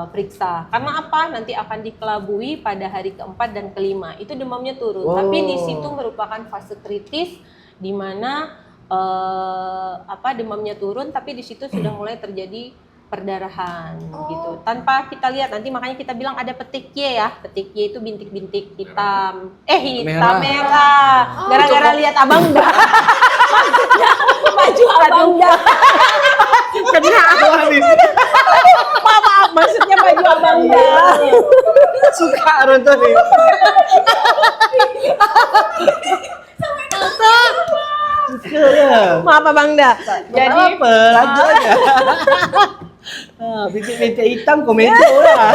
periksa. Karena apa? Nanti akan dikelabui pada hari keempat dan kelima. Itu demamnya turun. Oh. Tapi di situ merupakan fase kritis di mana demamnya turun, tapi di situ sudah mulai terjadi perdarahan gitu. Tanpa kita lihat, nanti makanya kita bilang ada petik Y ya. Petik Y itu bintik-bintik hitam. Hitam merah. Gara-gara lihat Abang dah. Baju Abang dah. Kenapa nih? Maaf, maksudnya baju Abang dah. Suka Ronto nih. Suka ya. Maaf Abang dah. Jadi apa? Lanjut aja. Bintik-bintik hitam komedo lah.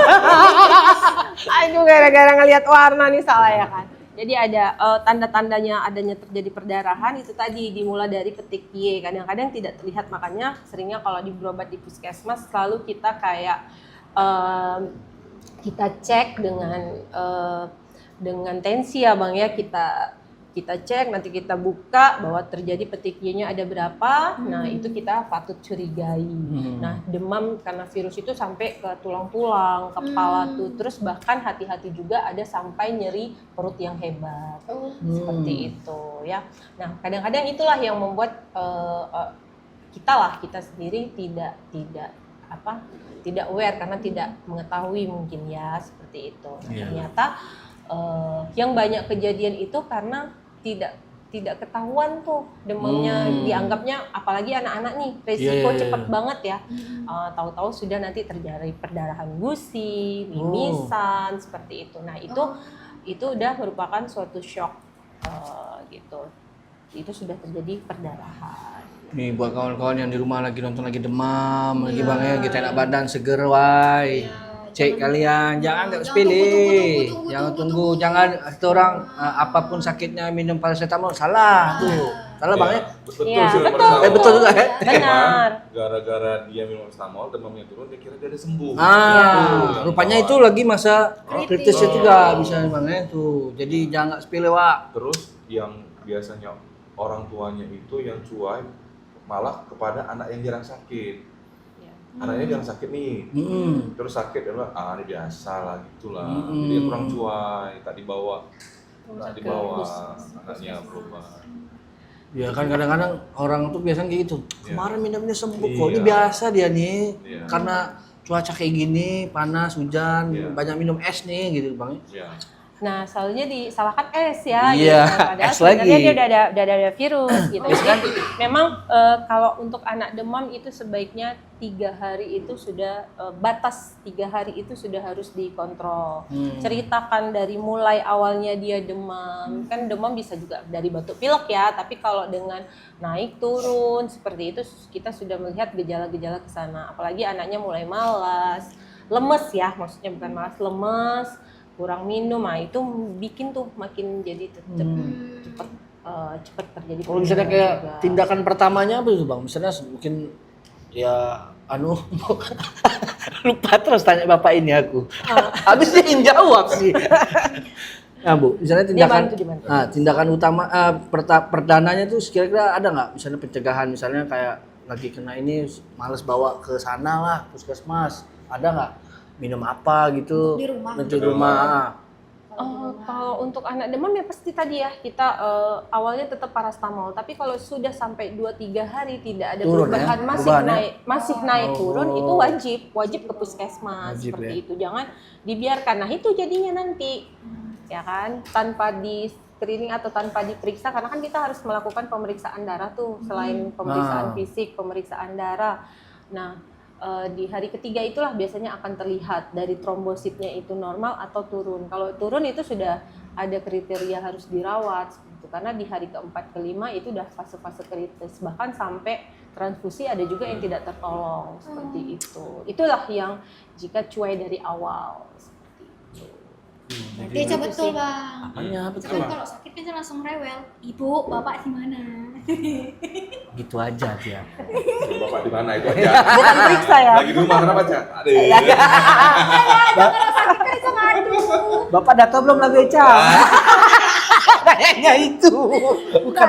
aduh gara-gara ngelihat warna nih salah ya kan. Jadi ada tanda-tandanya adanya terjadi perdarahan itu tadi dimulai dari petik Y. Kadang-kadang tidak terlihat, makanya seringnya kalau berobat di puskesmas selalu kita kayak kita cek dengan tensi ya Bang ya, kita cek, nanti kita buka bahwa terjadi petik Y-nya ada berapa. Nah, itu kita patut curigai. Nah, demam karena virus itu sampai ke tulang-tulang, kepala tuh. Terus bahkan hati-hati juga ada sampai nyeri perut yang hebat. Seperti itu ya. Nah, kadang-kadang itulah yang membuat kita sendiri tidak aware karena tidak mengetahui mungkin ya, seperti itu. Ternyata yang banyak kejadian itu karena tidak ketahuan tuh demamnya, dianggapnya apalagi anak-anak nih resiko cepet banget ya. Tahu-tahu sudah nanti terjadi perdarahan gusi, mimisan seperti itu. Nah itu udah merupakan suatu shock gitu. Itu sudah terjadi perdarahan. Nih buat kawan-kawan yang di rumah lagi nonton lagi demam, lagi Bang ya, kita enak badan seger wai. Cek kalian, jangan nggak sepele, jangan tunggu, jangan kata orang apapun sakitnya minum paracetamol, salah tuh, salah Bang ya. Betul Iya, sih, betul. paracetamol. Betul juga ya. Benar. Gara-gara dia minum paracetamol, demamnya turun, dia kira dia udah sembuh. Rupanya itu lagi masa kritis juga bisa Bang ya tuh. Jadi jangan nggak sepele Wak. Terus yang biasanya orang tuanya itu yang cuek malah kepada anak yang jarang sakit. Anaknya jarang sakit nih, terus sakit dia bilang, ini biasa lah gitulah. Jadi dia kurang cuek, tak dibawa anaknya berobat. Ya kan kadang-kadang orang tuh biasanya kayak gitu. Kemarin minumnya sembuh kok, ini Iya. biasa dia nih. Iya. Karena cuaca kayak gini, panas, hujan, Iya. banyak minum es nih gitu Bang. Ya. Nah, selalunya disalahkan es ya, Iya, gitu. Padahal es sebenarnya lagi. dia udah ada virus gitu. Jadi memang kalau untuk anak demam itu sebaiknya 3 hari itu sudah batas 3 hari itu sudah harus dikontrol. Ceritakan dari mulai awalnya dia demam, kan demam bisa juga dari batuk pilek ya. Tapi kalau dengan naik turun seperti itu kita sudah melihat gejala-gejala ke sana. Apalagi anaknya mulai malas, lemes ya, maksudnya bukan malas, lemes, kurang minum, nah itu bikin tuh makin jadi cepat terjadi. Kalau misalnya kayak juga. tindakan pertamanya apa itu Bang? Misalnya mungkin ya lupa terus tanya bapak ini aku. Habis dia ingin jawab sih. Nah Bu, misalnya tindakan Dibantu. Nah, tindakan utama perdananya tuh kira-kira ada nggak? Misalnya pencegahan, misalnya kayak lagi kena ini males bawa ke sana lah puskesmas, ada nggak? Minum apa gitu? Di rumah. Di rumah. Kalau untuk anak demam ya pasti tadi ya kita awalnya tetap parastamol, tapi kalau sudah sampai 2-3 hari tidak ada Turun perubahan, ya? masih Perubahan ya? naik turun, itu wajib ke puskesmas. Wajib, seperti ya? itu, jangan dibiarkan. Nah itu jadinya nanti ya kan tanpa di screening atau tanpa diperiksa, karena kan kita harus melakukan pemeriksaan darah tuh selain pemeriksaan fisik, pemeriksaan darah. Nah di hari ketiga itulah biasanya akan terlihat dari trombositnya itu normal atau turun. Kalau turun itu sudah ada kriteria harus dirawat gitu. Karena di hari keempat kelima itu udah fase-fase kritis, bahkan sampai transfusi ada juga yang tidak tertolong seperti itu. Itulah yang jika cuai dari awal seperti itu. Berarti coba betul Bang. Apanya apa tuh? Kan kalau sakit kan langsung rewel. Ibu, bapak di mana? Gitu aja dia. Bapak di mana itu aja. Bukan periksa ya. Lagi di rumah kenapa, Cak? Aduh. Kalau sakit kan bisa ngadu. Bapak data belum lagi Eca? Kayaknya itu. Bukan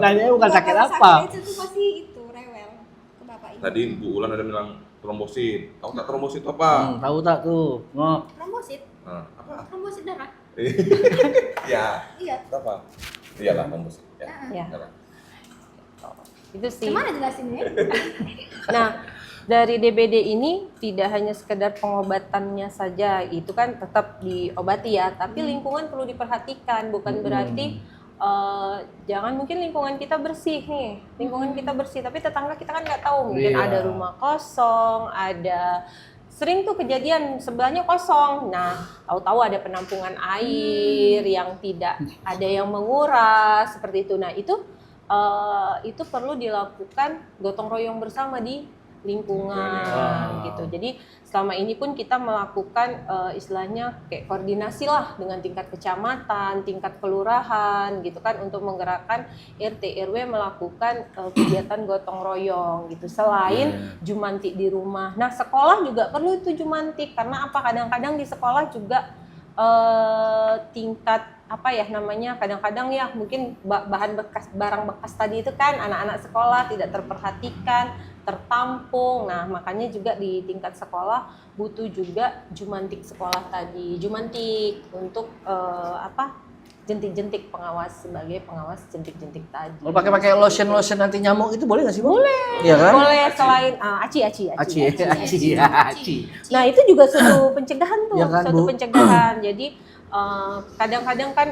nanya bukan sakit apa. Sakit itu pasti itu rewel ke bapak ibu. Tadi Bu Ulan ada bilang trombosit. Tahu tak trombosit itu apa? Tahu tak tuh? Ngok. Trombosit, Nah, apa? trombosit darah. Ya. Iya. Itu apa? Iyalah trombosit. Ya. Ya. Darah. Itu sih. Gimana jelasinnya? Nah, dari DBD ini tidak hanya sekedar pengobatannya saja, itu kan tetap diobati ya, tapi lingkungan perlu diperhatikan, bukan berarti jangan mungkin lingkungan kita bersih nih, lingkungan kita bersih, tapi tetangga kita kan nggak tahu, mungkin Iya. ada rumah kosong, ada sering tuh kejadian sebelahnya kosong, nah tahu-tahu ada penampungan air yang tidak ada yang menguras seperti itu, nah itu perlu dilakukan gotong royong bersama di lingkungan gitu. Jadi selama ini pun kita melakukan istilahnya kayak koordinasi lah dengan tingkat kecamatan, tingkat kelurahan gitu kan untuk menggerakkan RT RW melakukan kegiatan gotong royong gitu. Selain jumantik di rumah. Nah, sekolah juga perlu itu jumantik karena apa? Kadang-kadang di sekolah juga tingkat apa ya namanya, kadang-kadang ya mungkin barang bekas tadi itu kan anak-anak sekolah tidak terperhatikan, tertampung. Nah, makanya juga di tingkat sekolah butuh juga jumantik sekolah tadi, jumantik untuk jentik-jentik pengawas sebagai pengawas jentik-jentik tadi. Kalau pakai lotion anti nyamuk itu boleh nggak sih? Boleh. Iya kan? Boleh selain aci. Nah, itu juga suatu pencegahan tuh, Ya kan, suatu Bu? pencegahan. Jadi kadang-kadang kan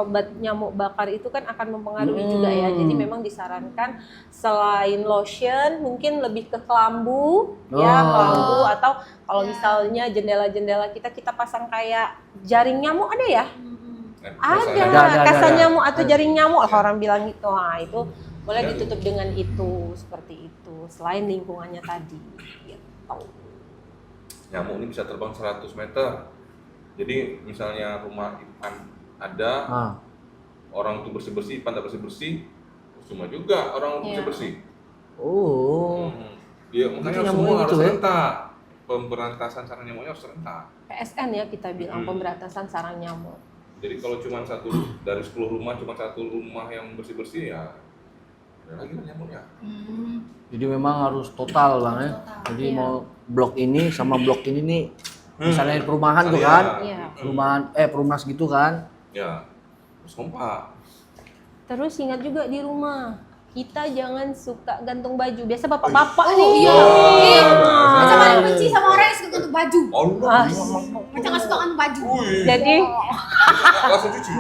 obat nyamuk bakar itu kan akan mempengaruhi juga ya. Jadi memang disarankan selain lotion mungkin lebih ke kelambu ya, kelambu atau kalau misalnya jendela-jendela kita pasang kayak jaring nyamuk ada ya? Ada. Kasa nyamuk atau jaring nyamuk lah orang bilang gitu. Nah, itu boleh ditutup dengan itu seperti itu. Selain lingkungannya tadi gitu. Nyamuk ini bisa terbang 100 meter. Jadi misalnya rumah Ipan ada, orang itu bersih-bersih, Ipan tak bersih-bersih, cuma juga orang bersih-bersih. Oh. Iya, makanya Itu semua nyamuk harus itu, ya? serentak. Pemberantasan sarang nyamuknya harus serentak. PSN ya kita bilang, pemberantasan sarang nyamuk. Jadi kalau cuma satu dari 10 rumah, cuma satu rumah yang bersih-bersih ya ada lagi lah nyamuknya. Jadi memang harus total Bang ya. Jadi mau blok ini sama blok ini nih, misalnya perumahan tuh kan, perumahan segitu kan. Ya, harus kompak. Terus ingat juga di rumah, kita jangan suka gantung baju. Biasa bapak-bapak nih. Macam mana benci sama orang yang suka gantung baju? Allah. Macam nggak suka gantung baju. Jadi langsung cuci.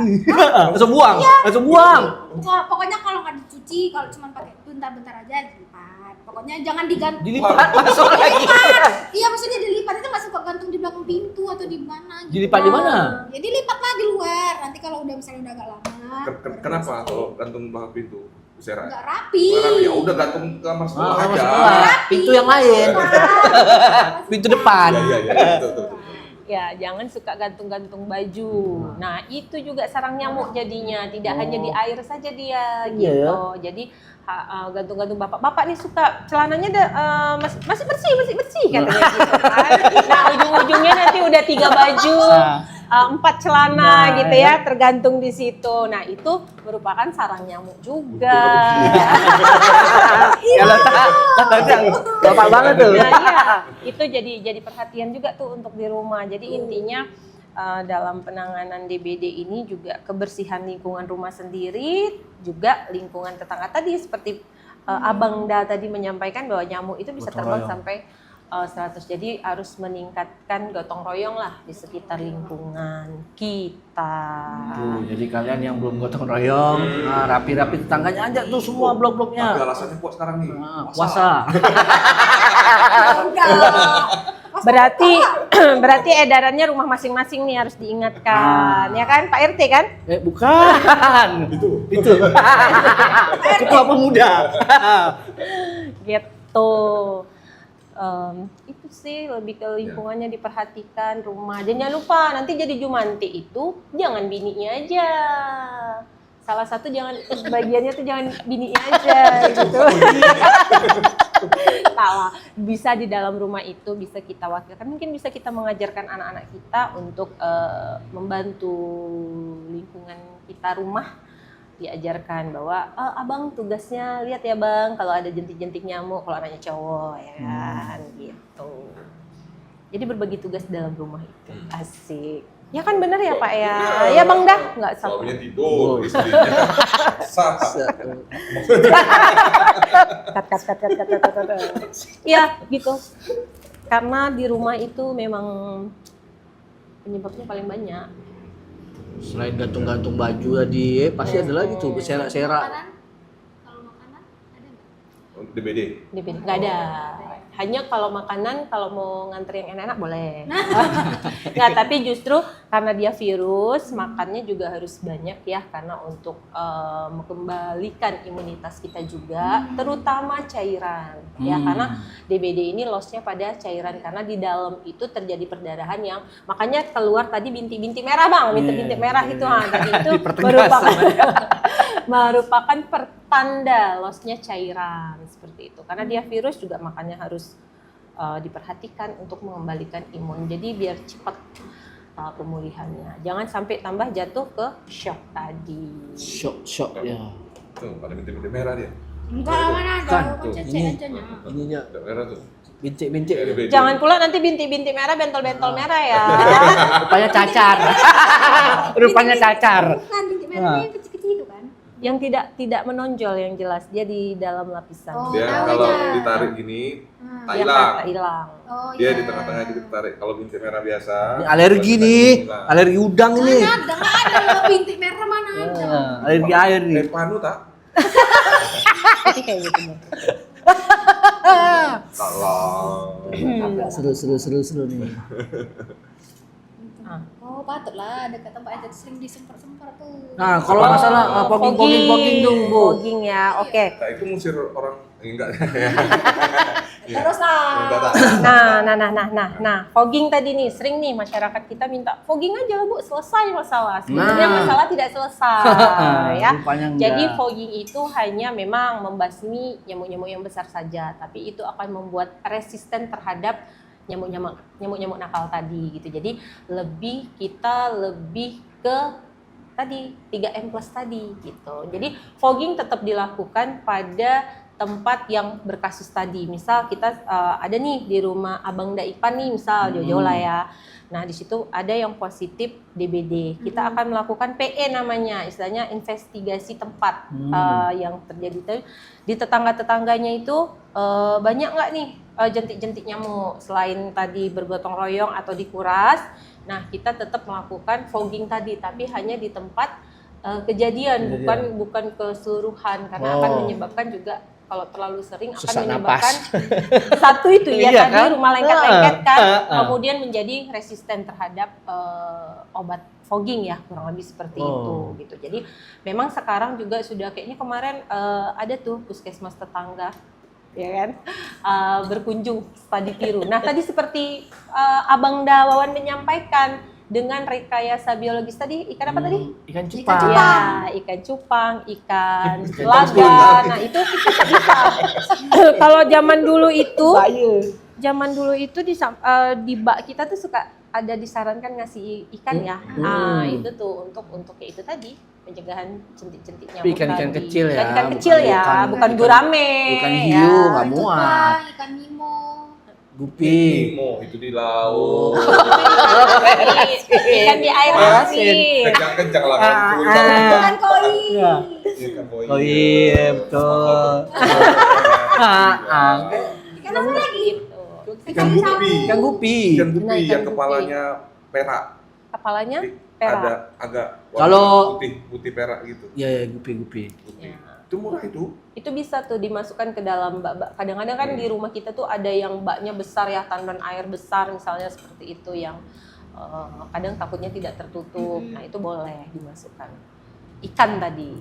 Langsung buang, langsung buang. Pokoknya kalau nggak dicuci, kalau cuma pakai bentar-bentar aja dilipat. Pokoknya jangan digantung. Dilipat masuk lagi. Iya, maksudnya dilipat itu nggak suka gantung di belakang pintu atau di mana. Gitu. Dilipat di mana? Ya dilipatlah di luar. Nanti kalau udah misalnya udah agak lama. Kenapa kalau gantung belakang pintu? Bersera. Nggak rapi. Ya udah gantung ke kamar sebelah Kamar aja. sebelah. Pintu yang lain. Pintu depan. Iya, betul. Ya, jangan suka gantung-gantung baju. Nah, itu juga sarang nyamuk jadinya. Tidak hanya di air saja dia Iya, gitu. Jadi gantung-gantung bapak nih suka celananya masih bersih katanya gitu kan. Nah, ujung-ujungnya nanti udah 3 baju, 4 celana gitu ya, tergantung di situ. Nah, itu merupakan sarang nyamuk juga. Kalau bapak banget tuh. Nah, iya, itu jadi perhatian juga tuh untuk di rumah. Jadi intinya dalam penanganan DBD ini juga kebersihan lingkungan rumah sendiri, juga lingkungan tetangga tadi seperti Abang Da tadi menyampaikan bahwa nyamuk itu bisa Gotong terbang royong. sampai 100. Jadi harus meningkatkan gotong royong lah di sekitar lingkungan kita. Tuh, jadi kalian yang belum gotong royong, rapi-rapi tetangganya aja tuh semua Tapi blok-bloknya. alasannya puas sekarang nih. Puasa. Berarti edarannya rumah masing-masing nih harus diingatkan, ya kan Pak RT kan? Bukan. Itu. Ketua pemuda. Gitu. Itu sih lebih ke lingkungannya diperhatikan rumah. Dan jangan lupa nanti jadi Jumanti itu jangan bininya aja. Salah satu bagiannya tuh jangan bininya aja gitu. Tawa. Bisa di dalam rumah itu bisa kita wakilkan. Mungkin bisa kita mengajarkan anak-anak kita untuk membantu lingkungan kita rumah. Diajarkan bahwa abang tugasnya lihat ya bang kalau ada jentik-jentik nyamuk kalau anaknya cowok ya kan gitu. Jadi berbagi tugas dalam rumah itu asik. Ya kan benar ya Pak ya. Ya Bang dah nggak salah. Suaminya tidur, istrinya sah. Kat. Ya gitu. Karena di rumah itu memang penyebabnya paling banyak. Selain gantung-gantung baju tadi, pasti ada lagi tuh serak-serak. Kalau makanan ada nggak? DBD. Nggak ada. Hanya kalau makanan, kalau mau ngantri yang enak-enak boleh. Nggak, tapi justru karena dia virus, makannya juga harus banyak ya. Karena untuk mengembalikan imunitas kita juga, terutama cairan. Ya, karena DBD ini lossnya pada cairan. Karena di dalam itu terjadi perdarahan yang, makanya keluar tadi bintik-bintik merah bang. Bintik-bintik merah itu, tadi itu merupakan pertanda lossnya cairan. Seperti itu. Karena dia virus juga makanya harus diperhatikan untuk mengembalikan imun. Jadi biar cepat pemulihannya. Jangan sampai tambah jatuh ke shock tadi. Shock ya. Tuh, ada bintik-bintik merah dia. Enggak mana ada. Kan, Kok tuh, cece ini. aja nya. Ininya Ada merah tuh. bintik-bintik. DBD. Jangan pula nanti bintik-bintik merah, bentol-bentol merah ya. Rupanya cacar. Rupanya cacar. Bukan bintik merahnya yang kecil-kecil itu kan. Yang tidak menonjol yang jelas, dia di dalam lapisan. Oh, Dia tahu kalau aja. ditarik gini, tak Yang hilang. tak hilang. Oh Dia iya. di tengah-tengah gitu ditarik. Kalau bintik merah biasa. Ini alergi nih, alergi udang ini. Mana ada, nggak ada loh bintik merah mana ada. Alergi air nih. Panu tak? Jadi kayak gitu. Salah. Seru nih. Oh patutlah dekat tempat aja sering disempur-sempur tuh. Nah, kalau masalah fogging tuh, Bu. Fogging ya, oke. Nah, itu ngusir orang enggak. Terus lah. Enggak tak. Nah, fogging tadi nih, sering nih masyarakat kita minta fogging aja lah Bu, selesai masalah. Sebenarnya Nah. masalah tidak selesai ya. Rupanya enggak. Jadi fogging itu hanya memang membasmi nyamuk-nyamuk yang besar saja, tapi itu akan membuat resisten terhadap nyamuk-nyamuk nakal tadi gitu. Jadi kita lebih ke tadi 3M plus tadi gitu. Jadi fogging tetap dilakukan pada tempat yang berkasus tadi. Misal kita ada nih di rumah Abang Daipan nih, misal jauh-jauh lah ya. Nah, di situ ada yang positif DBD. Kita akan melakukan PE namanya, istilahnya investigasi tempat yang terjadi itu. Di tetangga-tetangganya itu banyak nggak nih jentik-jentik nyamuk selain tadi bergotong royong atau dikuras. Nah, kita tetap melakukan fogging tadi, tapi hanya di tempat kejadian, bukan keseluruhan, karena akan menyebabkan juga kalau terlalu sering akan Sesak menyebabkan napas. satu itu ya Iya tadi kan? rumah lengket-lengket kan, Ah. kemudian menjadi resisten terhadap obat fogging ya, kurang lebih seperti itu gitu. Jadi memang sekarang juga sudah kayaknya kemarin ada tuh puskesmas tetangga ya kan berkunjung studi tiru. Nah tadi seperti Abang Dawawan menyampaikan dengan rekayasa biologis tadi ikan apa tadi? Ikan cupang. Ya, ikan cupang, ikan Ikan telaga. cupang. Nah, itu kita bisa. Kalau zaman dulu itu di bak kita tuh suka ada disarankan ngasih ikan ya. Nah, itu tuh untuk kayak itu tadi pencegahan jentik-jentik nyamuk. Tapi ikan-ikan tadi. kecil ya, Ikan kecil ya, bukan gurame. Ikan ya. hiu nggak Ikan muat. cupang, ikan nemo. Gupi. Nemo itu di laut. Ikan di air asin. Kencang-kencang lah Ikan koi. Iya. Ikan koi. Oh iya betul. Ikan apa lagi? Ikan gupi. Ikan gupi. Ikan gupi Nah, ikan yang gupi. kepalanya perak. Kepalanya Jadi perak. ada agak warna Kalau- putih perak gitu. Iya ya gupi. Gupi. Ya. Itu murah itu. Itu bisa tuh dimasukkan ke dalam bak-bak. Kadang-kadang kan di rumah kita tuh ada yang baknya besar ya, tandon air besar misalnya seperti itu yang kadang takutnya tidak tertutup. Nah, itu boleh dimasukkan. Ikan tadi.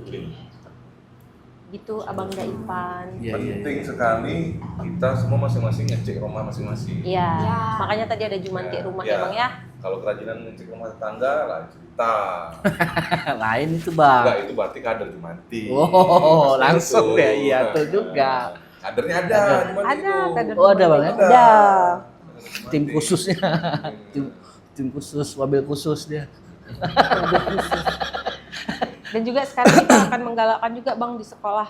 Gitu Abang Daipan. Iya iya. Penting sekali kita semua masing-masing ngecek rumah masing-masing. Iya. Ya. Makanya tadi ada jumantik rumah Ya. ya, Bang ya. Kalau kerajinan ngecek rumah tetangga lah cerita. Lain itu bang. Enggak, itu berarti kader jumanti. Oh, Pasti langsung itu. ya, iya, betul juga. Kadernya ada, jumanti Ada itu. kader Oh, ada, Bang, ya? jumantik. Ada. Jumanti. Tim khususnya. tim khusus, wabil khusus dia. Dan juga sekarang kita akan menggalakkan juga Bang di sekolah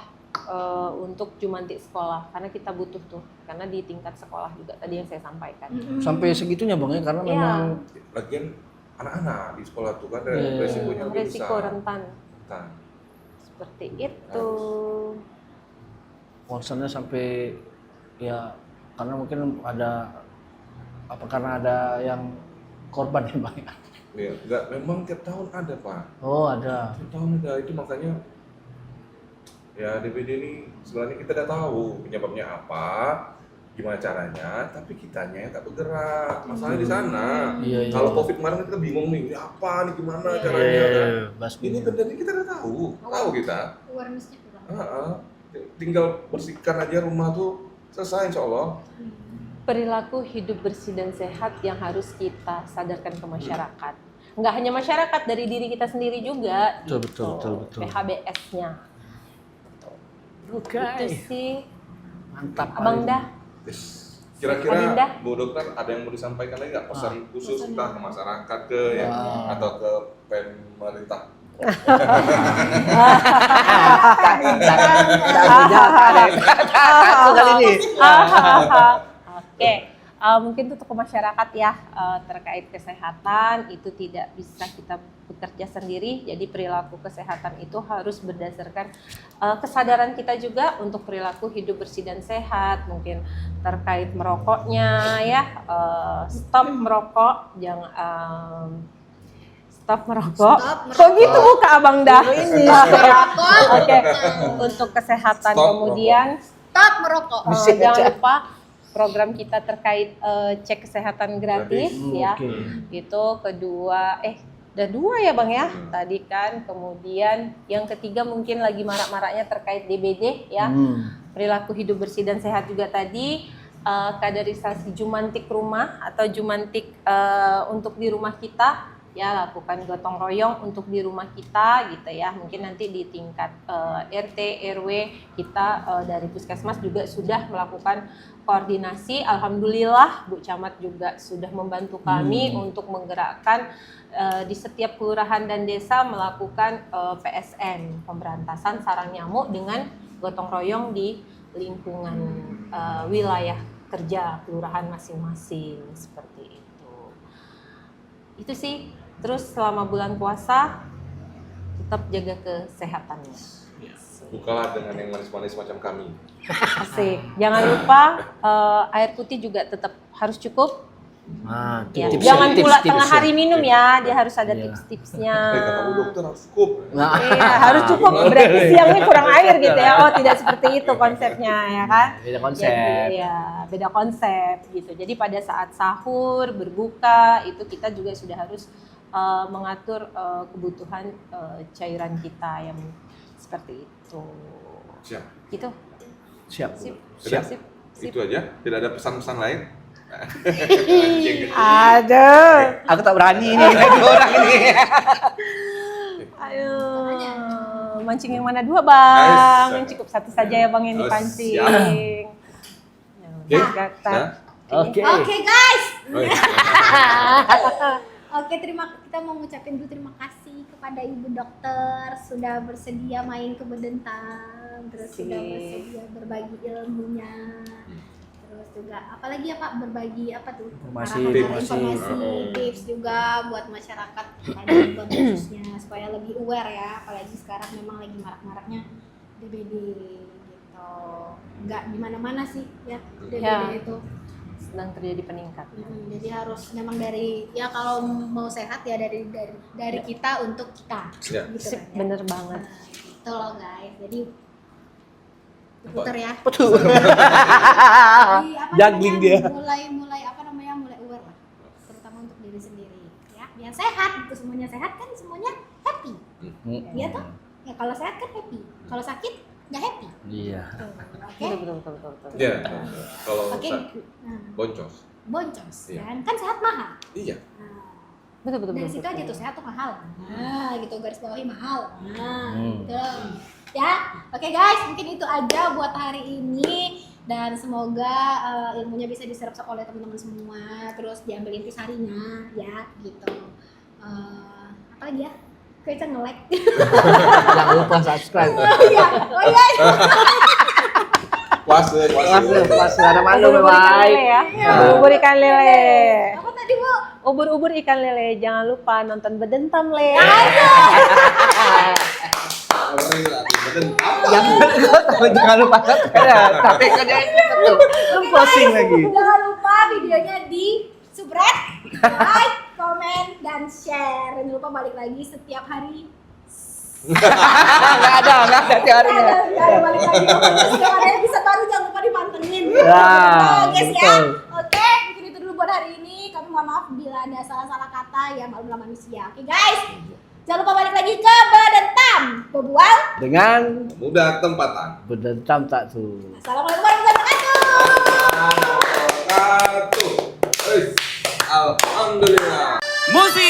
untuk jumantik sekolah karena kita butuh tuh karena di tingkat sekolah juga tadi yang saya sampaikan. Sampai segitunya bang ya karena Iya. memang Lagian anak-anak di sekolah tuh kan Iya. resikonya lebih Resiko besar. rentan Rentan. seperti itu. concernnya sampai ya karena mungkin ada karena ada yang korban ya bang ya. Iya, enggak, memang tiap tahun ada Pak. Oh ada. Tiap tahun ada, itu makanya ya DBD ini sebenarnya kita udah tahu penyebabnya apa, gimana caranya, tapi kitanya yang tak bergerak. Masalahnya di sana. Iya, iya. Kalau COVID kemarin kita bingung nih, ini apa nih, gimana Iya. caranya kan? Basmi. Ini benar kita udah tahu kita. Awareness-nya kurang. Heeh. Tinggal bersihkan aja rumah tuh selesai insya Allah. Perilaku hidup bersih dan sehat yang harus kita sadarkan ke masyarakat. Nggak hanya masyarakat, dari diri kita sendiri juga. Betul. PHBS-nya. Oke. Itu sih. Mantap. Abang Ali. dah. Kira-kira Adinda? Bu Dokter ada yang mau disampaikan lagi nggak pesan khusus entah ke masyarakat ke ya Wah. atau ke pemerintah? Aku kali ini. Oke, mungkin untuk ke masyarakat ya terkait kesehatan itu tidak bisa kita bekerja sendiri. Jadi perilaku kesehatan itu harus berdasarkan kesadaran kita juga untuk perilaku hidup bersih dan sehat. Mungkin terkait merokoknya ya, stop merokok, jangan stop merokok. Stop merokok. Kok gitu buka Abang dah? Ini. Oke, Merokok. untuk kesehatan Stop kemudian Stop merokok. Bisik jangan aja. lupa program kita terkait cek kesehatan gratis ya. Oke. Itu kedua ada dua ya Bang ya tadi kan, kemudian yang ketiga mungkin lagi marak-maraknya terkait DBD ya, perilaku hidup bersih dan sehat juga tadi, kaderisasi jumantik rumah atau jumantik untuk di rumah kita ya, lakukan gotong royong untuk di rumah kita gitu ya. Mungkin nanti di tingkat RT RW kita dari Puskesmas juga sudah melakukan koordinasi. Alhamdulillah Bu Camat juga sudah membantu kami untuk menggerakkan di setiap kelurahan dan desa melakukan PSN, pemberantasan sarang nyamuk, dengan gotong royong di lingkungan wilayah kerja kelurahan masing-masing seperti itu. Itu sih. Terus selama bulan puasa tetap jaga kesehatannya. Bukalah dengan yang manis-manis macam kami. Asik. Jangan lupa air putih juga tetap harus cukup Nah, Ya, tips, jangan tips, pula tips, tengah ya. hari minum ya, dia harus ada Iya. tips-tipsnya. Kata Bu dokter harus cukup. Nah, Iya, harus cukup, berarti siangnya kurang air gitu ya. Oh, tidak seperti itu konsepnya ya kan? beda konsep. Jadi, ya, beda konsep gitu. Jadi pada saat sahur, berbuka itu kita juga sudah harus mengatur kebutuhan cairan kita yang seperti itu. Siap. Gitu. Siap. Sip. Sudah? Sip. Sip. Itu aja. Tidak ada pesan-pesan lain. Ada. Aku tak berani nih, dua orang ini. Ayo. Mancing yang mana dua, Bang? Nice. Yang cukup satu saja ya, Bang, yang Oh, dipancing. siap. Oke. Gata. Nah. Oke. Oke guys. Oh, iya. Oke, kita mau ngucapin dulu terima kasih kepada Ibu Dokter sudah bersedia main ke Bedentang, terus Sip. sudah bersedia berbagi ilmunya. Terus juga apalagi ya Pak, berbagi apa tuh? Informasi, Informasi, tips juga buat masyarakat pada lingkungan khususnya supaya lebih aware ya, apalagi sekarang memang lagi marak-maraknya DBD gitu. Nggak di mana-mana sih ya DBD Ya. itu. Sedang terjadi peningkatan. Jadi harus memang dari ya kalau mau sehat ya dari kita untuk kita. Ya. Gitu Sip, kan, ya. bener banget. Nah, gitu loh guys. Jadi putar ya. Jadi, apa Juggling namanya, dia. mulai apa namanya mulai aware lah, terutama untuk diri sendiri ya. Biar sehat gitu, semuanya sehat kan semuanya happy. Iya toh? Ya kalau sehat kan happy. Kalau sakit nggak happy. Iya. Tuh, Oke. Betul. Ya. Kalau Oke. Nah, boncos. boncos Iya. kan sehat mahal. Iya. Nah, Betul. dari situ aja tuh sehat tuh mahal. Nah, gitu garis bawahi mahal. Nah, Hmm. gitu. Ya, oke guys, mungkin itu aja buat hari ini dan semoga ilmunya bisa diserap oleh teman-teman semua, terus diambil intisarinya ya, gitu. Apa lagi ya? Kayak nge-like. Jangan lupa subscribe. Oh iya. Puas deh. Pas ada malu, Ubur-ubur ikan bye. lele ya. Ubur ikan lele. Apa tadi, Bu? Ubur-ubur ikan lele. Jangan lupa nonton Bedentam, Le. Jangan lupa subscribe. Tapi kan dia itu belum closing lagi. Jangan lupa videonya di subscribe, like, komen, dan share. Jangan lupa balik lagi setiap hari. Nggak ada teorinya. Ada balik lagi. Setiap ada episode baru jangan lupa dipantengin. Ya, Guys ya. betul. Oke, mungkin itu dulu buat hari ini. Kami mohon maaf bila ada salah-salah kata ya, maklumlah manusia. Oke guys. Jangan lupa balik lagi ke Bedentam. Berbual. Dengan Mudah tempatan. Bedentam tak tuh. Assalamualaikum warahmatullahi wabarakatuh. Satu. Alhamdulillah. Musik